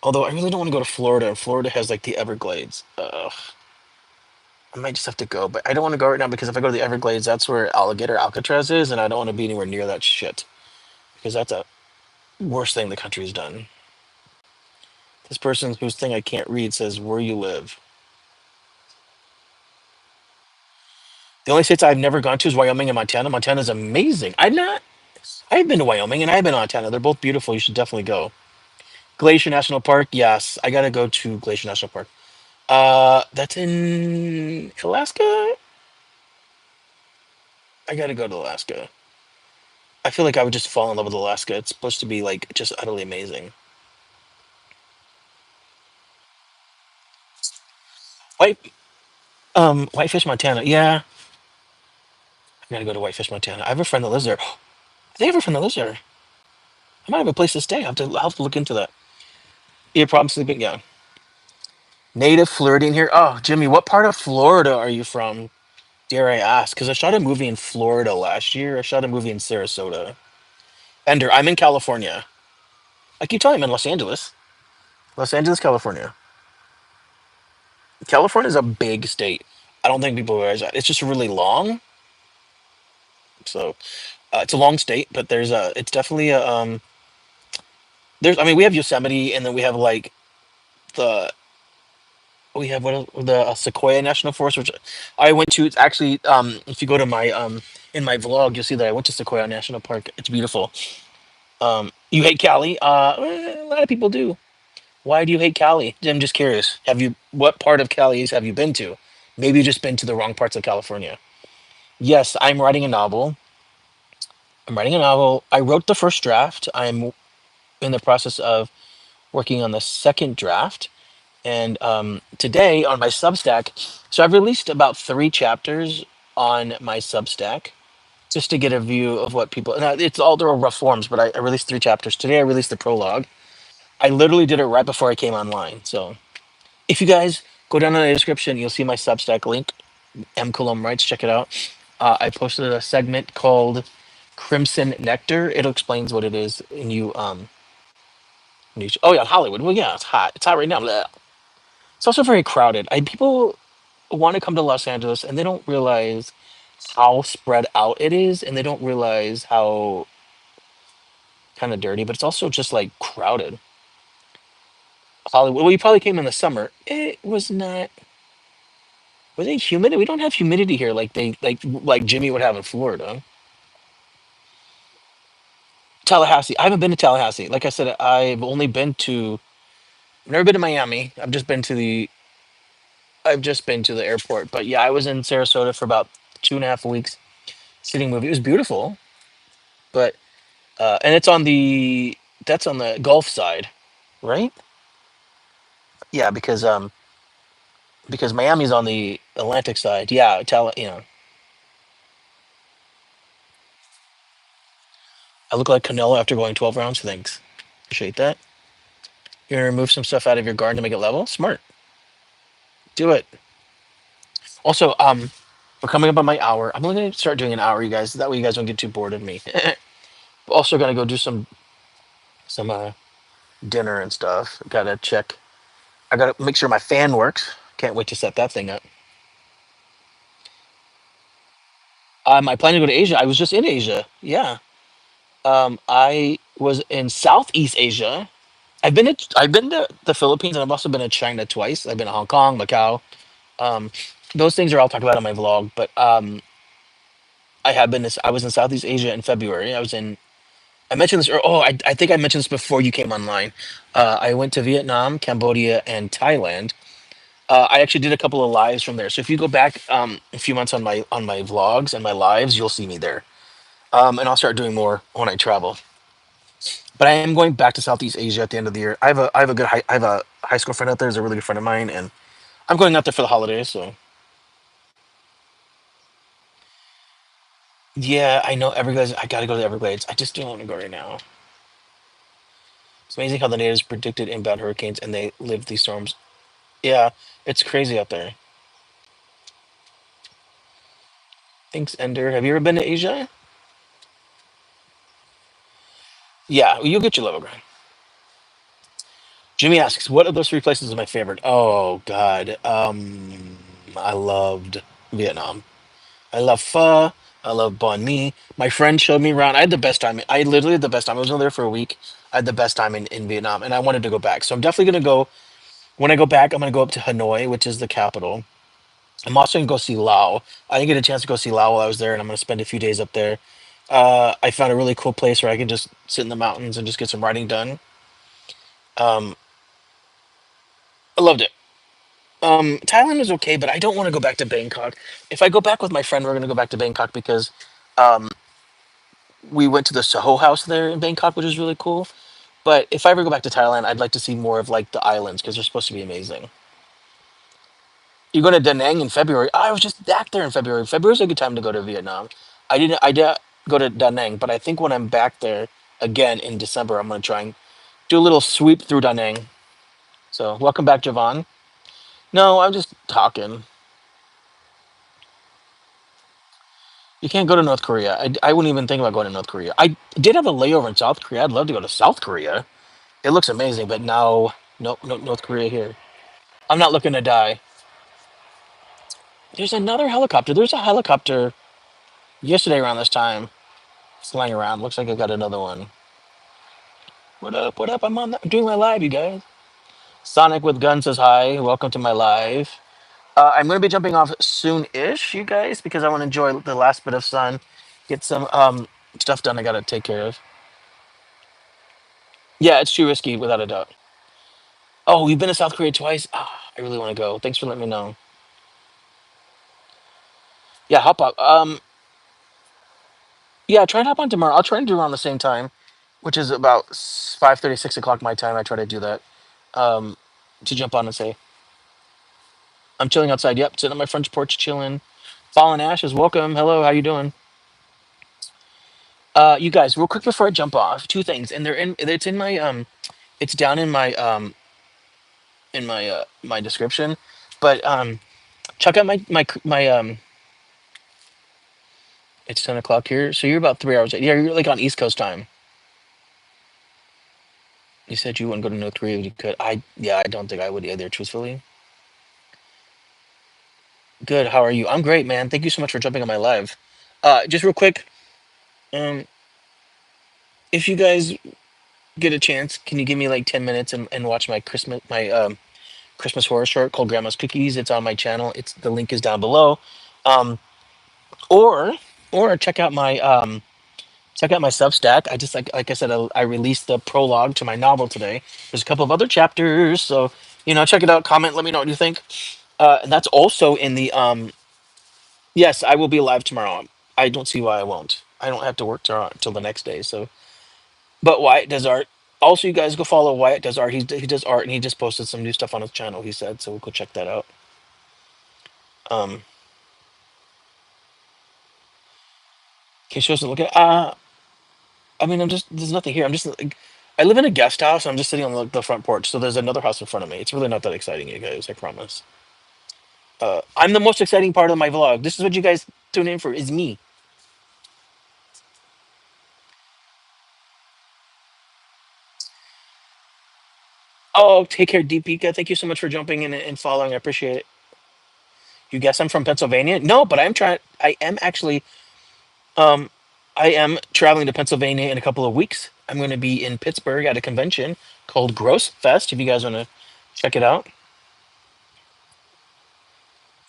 Although I really don't want to go to Florida, and Florida has like the Everglades. I might just have to go, but I don't want to go right now because if I go to the Everglades, that's where alligator Alcatraz is, and I don't want to be anywhere near that shit because that's a worst thing the country has done. This person whose thing I can't read says where you live. The only states I've never gone to is Wyoming and Montana. Montana's amazing. I've been to Wyoming and I've been to Montana. They're both beautiful. You should definitely go. Glacier National Park, yes, I gotta go to Glacier National Park. That's in Alaska. I gotta go to Alaska. I feel like I would just fall in love with Alaska. It's supposed to be like just utterly amazing. White, Whitefish, Montana. Yeah, I gotta go to Whitefish, Montana. I have a friend that lives there. They have a friend that lives there. I might have a place to stay. I'll have to look into that. Yeah, problem sleeping. Yeah, native Floridian here. Oh, Jimmy, what part of Florida are you from? Dare I ask? Because I shot a movie in Florida last year. I shot a movie in Sarasota. Ender, I'm in California. I keep telling you I'm in Los Angeles. Los Angeles, California. California is a big state. I don't think people realize that. It's just really long. So it's a long state, but it's definitely I mean, we have Yosemite, and then we have like the, we have the Sequoia National Forest, which I went to. It's actually, if you go to my, in my vlog, you'll see that I went to Sequoia National Park. It's beautiful. You hate Cali? A lot of people do. Why do you hate Cali? I'm just curious. What part of Cali have you been to? Maybe you've just been to the wrong parts of California. Yes, I'm writing a novel. I'm writing a novel. I wrote the first draft. I'm in the process of working on the second draft. And today on my Substack, so I've released about 3 chapters on my Substack just to get a view of what people. Now it's all there are rough forms, but I released 3 chapters today. I released the prologue. I literally did it right before I came online. So if you guys go down in the description, you'll see my Substack link. Coulombe writes. Check it out. I posted a segment called Crimson Nectar. It explains what it is. And oh yeah, Hollywood. Well, yeah, it's hot. It's hot right now. Blah. It's also very crowded. People want to come to Los Angeles and they don't realize how spread out it is, and they don't realize how kind of dirty. But it's also just like crowded. Hollywood. Well, you probably came in the summer. It was not. Was it humid? We don't have humidity here like Jimmy would have in Florida. Tallahassee. I haven't been to Tallahassee. Like I said, I've never been to Miami. I've just been to the airport. But yeah, I was in Sarasota for about 2.5 weeks shooting a movie. It was beautiful, but and that's on the Gulf side, right? Yeah, because Miami's on the Atlantic side. Yeah, I look like Canelo after going 12 rounds. Thanks, appreciate that. You're gonna remove some stuff out of your garden to make it level. Smart. Do it. Also, we're coming up on my hour. I'm only gonna start doing an hour, you guys. That way, you guys don't get too bored of me. Also, gonna go do some dinner and stuff. Gotta check. I gotta make sure my fan works. Can't wait to set that thing up. I plan to go to Asia. I was just in Asia. Yeah. I was in Southeast Asia. I've been to the Philippines, and I've also been to China twice. I've been to Hong Kong, Macau. Um, those things are all talked about on my vlog. But I was in Southeast Asia in February. I mentioned this. I think I mentioned this before you came online. I went to Vietnam, Cambodia, and Thailand. I actually did a couple of lives from there. So if you go back a few months on my vlogs and my lives, you'll see me there. And I'll start doing more when I travel. But I am going back to Southeast Asia at the end of the year. I have a high school friend out there. Is a really good friend of mine, and I'm going out there for the holidays, so yeah, I know Everglades. I gotta go to the Everglades. I just don't want to go right now. It's amazing how the natives predicted inbound hurricanes and they lived these storms. Yeah, it's crazy out there. Thanks, Ender. Have you ever been to Asia? Yeah, you'll get your level grind. Jimmy asks, "What of those three places is my favorite?" Oh God, I loved Vietnam. I love pho. I love banh mi. My friend showed me around. I had the best time. I literally had the best time. I was only there for a week. I had the best time in Vietnam, and I wanted to go back. So I'm definitely gonna go. When I go back, I'm gonna go up to Hanoi, which is the capital. I'm also gonna go see Laos. I didn't get a chance to go see Laos while I was there, and I'm gonna spend a few days up there. I found a really cool place where I can just sit in the mountains and just get some riding done. Um, I loved it. Thailand was okay, but I don't want to go back to Bangkok. If I go back with my friend, we're gonna go back to Bangkok because um, we went to the Soho House there in Bangkok, which is really cool. But if I ever go back to Thailand, I'd like to see more of like the islands because they're supposed to be amazing. You're going to Da Nang in February. I was just back there in February. February's a good time to go to Vietnam. I did go to Da Nang, but I think when I'm back there again in December, I'm going to try and do a little sweep through Da Nang. So welcome back, Javon. No, I'm just talking. You can't go to North Korea. I wouldn't even think about going to North Korea. I did have a layover in South Korea. I'd love to go to South Korea. It looks amazing, but no, no North Korea here. I'm not looking to die. There's another helicopter. There's a helicopter yesterday around this time flying around. Looks like I got another one. What up? What up? I'm doing my live, you guys. Sonic with Gun says hi. Welcome to my live. I'm going to be jumping off soon-ish, you guys, because I want to enjoy the last bit of sun, get some stuff done I got to take care of. Yeah, it's too risky, without a doubt. Oh, you've been to South Korea twice? Ah, I really want to go. Thanks for letting me know. Yeah, hop up. Yeah, try and hop on tomorrow. I'll try and do it around the same time, which is about 5:30, 6 o'clock my time. I try to do that um, to jump on and say, I'm chilling outside. Yep, sitting on my front porch chilling. Fallen Ashes, welcome. Hello, how you doing? You guys, real quick before I jump off, two things, and it's in my it's down in my my description, but check out my it's 10 o'clock here, so you're about 3 hours. Yeah, you're like on East Coast time. You said you wouldn't go to North Korea if you could. Yeah, I don't think I would either, truthfully. Good. How are you? I'm great, man. Thank you so much for jumping on my live. Just real quick, um, if you guys get a chance, can you give me like 10 minutes and watch my Christmas horror short called Grandma's Cookies? It's on my channel. It's the link is down below. Um, or check out my Substack. I just like I said, I released the prologue to my novel today. There's a couple of other chapters, so check it out. Comment, let me know what you think. And that's also in the yes, I will be live tomorrow. I don't see why I won't. I don't have to work till the next day. So, but Wyatt does art. Also, you guys go follow Wyatt does art. He does art, and he just posted some new stuff on his channel. He said so. We'll go check that out. Um, can you show us a look at? I mean, I'm just there's nothing here. I'm just like, I live in a guest house. I'm just sitting on the front porch. So there's another house in front of me. It's really not that exciting, you guys. I promise. I'm the most exciting part of my vlog. This is what you guys tune in for. Is me. Oh, take care, Deepika. Thank you so much for jumping in and following. I appreciate it. You guess I'm from Pennsylvania? No, but I'm trying. I am actually. Um, I am traveling to Pennsylvania in a couple of weeks. I'm going to be in Pittsburgh at a convention called Gross Fest. If you guys want to check it out.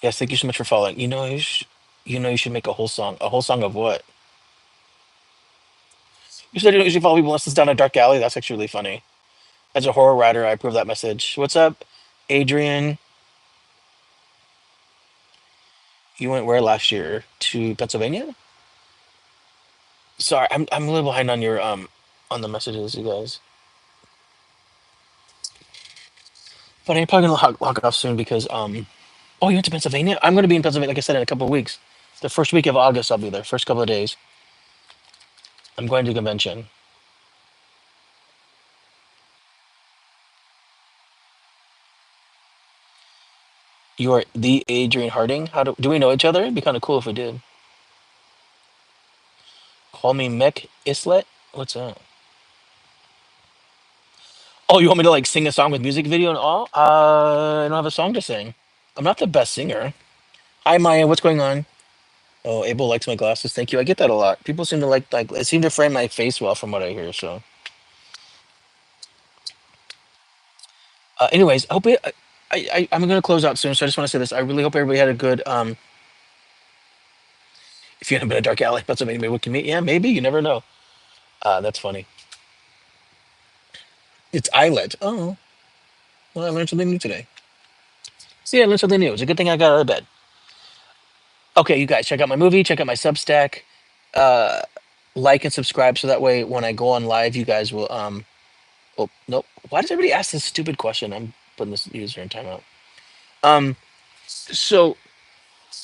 Yes, thank you so much for following. You should make a whole song. A whole song of what? You said you don't usually follow people unless it's down a dark alley. That's actually really funny. As a horror writer, I approve that message. What's up, Adrian? You went where last year? To Pennsylvania? Sorry, I'm a little behind on your on the messages, you guys. But I'm probably gonna log off soon because oh, you went to Pennsylvania? I'm gonna be in Pennsylvania, like I said, in a couple of weeks. The first week of August, I'll be there. First couple of days, I'm going to convention. You are the Adrian Harding. How do we know each other? It'd be kind of cool if we did. Call me Mick Islet. What's that? Oh, you want me to like sing a song with music video and all? I don't have a song to sing. I'm not the best singer. Hi Maya, what's going on? Oh, Abel likes my glasses. Thank you. I get that a lot. People seem to like it seem to frame my face well from what I hear. So, anyways, I hope it. I'm gonna close out soon, so I just want to say this. I really hope everybody had a good. If you haven't been a dark alley, Pennsylvania, maybe we can meet. Yeah, maybe you never know. That's funny. It's Islet. Oh, well, I learned something new today. See, I learned something new. It's a good thing I got out of bed. Okay, you guys, check out my movie. Check out my Substack. Uh, like and subscribe so that way when I go on live, you guys will. Oh nope. Why does everybody ask this stupid question? I'm putting this user in timeout. Um. So,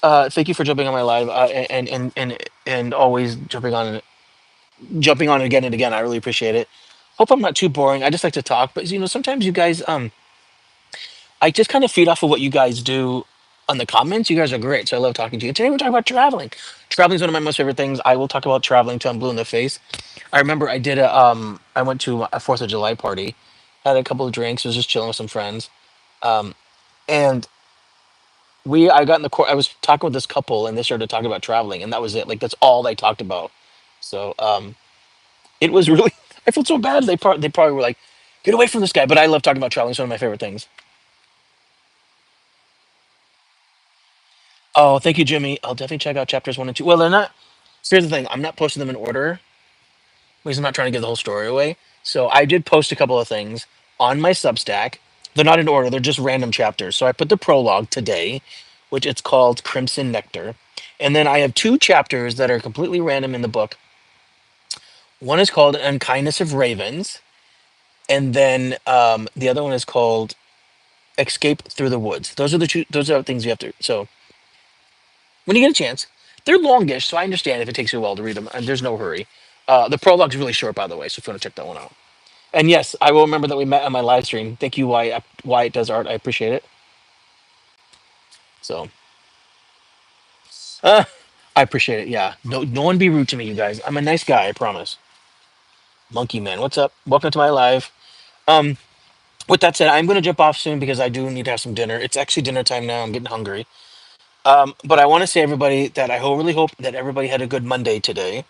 thank you for jumping on my live and always jumping on again and again. I really appreciate it. Hope I'm not too boring. I just like to talk, but sometimes you guys I just kind of feed off of what you guys do on the comments. You guys are great, so I love talking to you. Today we're talking about traveling. Traveling is one of my most favorite things. I will talk about traveling till I'm blue in the face. I remember I went to a Fourth of July party, had a couple of drinks, was just chilling with some friends, um, and I got in the court. I was talking with this couple, and they started talking about traveling, and that was it. Like that's all they talked about. So it was really. I felt so bad. They probably were like, "Get away from this guy." But I love talking about traveling. It's one of my favorite things. Oh, thank you, Jimmy. I'll definitely check out chapters 1 and 2. Well, they're not. Here's the thing. I'm not posting them in order because I'm not trying to give the whole story away. So I did post a couple of things on my Substack. They're not in order. They're just random chapters. So I put the prologue today, which it's called Crimson Nectar, and then I have two chapters that are completely random in the book. One is called Unkindness of Ravens, and then the other one is called Escape Through the Woods. Those are the two. Those are things you have to. So when you get a chance. They're longish, so I understand if it takes you a while to read them, and there's no hurry. The prologue's really short, by the way, so if you want to check that one out. And yes, I will remember that we met on my live stream. Thank you, Why it does art. I appreciate it. So, uh, I appreciate it. Yeah, no one be rude to me, you guys. I'm a nice guy, I promise. Monkey Man, what's up? Welcome to my live. Um, with that said, I'm going to jump off soon because I do need to have some dinner. It's actually dinner time now. I'm getting hungry. But I want to say everybody that really hope that everybody had a good Monday today,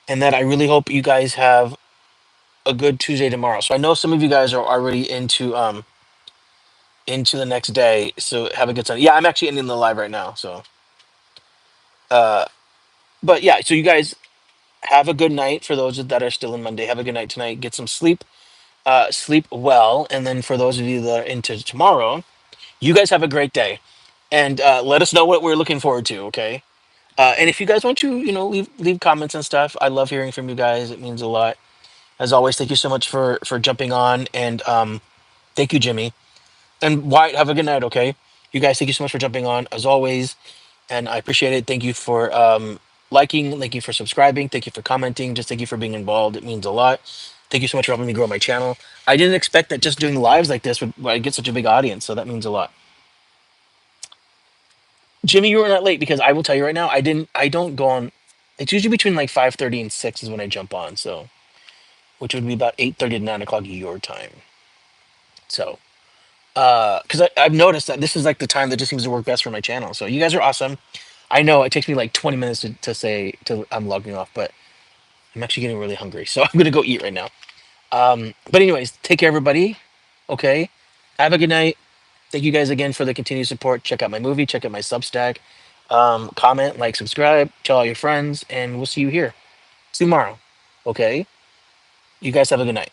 and that I really hope you guys have a good Tuesday tomorrow. So I know some of you guys are already into the next day. So have a good Sunday. Yeah, I'm actually ending the live right now. So uh but yeah, so you guys have a good night for those that are still in Monday. Have a good night tonight. Get some sleep. Sleep well. And then for those of you that are into tomorrow, you guys have a great day. And let us know what we're looking forward to, okay? And if you guys want to, leave comments and stuff. I love hearing from you guys. It means a lot. As always, thank you so much for jumping on and thank you, Jimmy. And Wyatt, have a good night, okay? You guys, thank you so much for jumping on, as always. And I appreciate it. Thank you for liking. Thank you for subscribing. Thank you for commenting. Just thank you for being involved. It means a lot. Thank you so much for helping me grow my channel. I didn't expect that just doing lives like this would get such a big audience. So that means a lot. Jimmy, you were not late because I will tell you right now, I don't go on. It's usually between like 5:30 and 6 is when I jump on. So, which would be about 8:30 to 9 o'clock your time. So, because I've noticed that this is like the time that just seems to work best for my channel. So you guys are awesome. I know it takes me like 20 minutes to say to I'm logging off, but I'm actually getting really hungry, so I'm gonna go eat right now. But anyways, take care, everybody. Okay, have a good night. Thank you guys again for the continued support. Check out my movie. Check out my Substack. Comment, like, subscribe, tell all your friends, and we'll see you here tomorrow. Okay, you guys have a good night.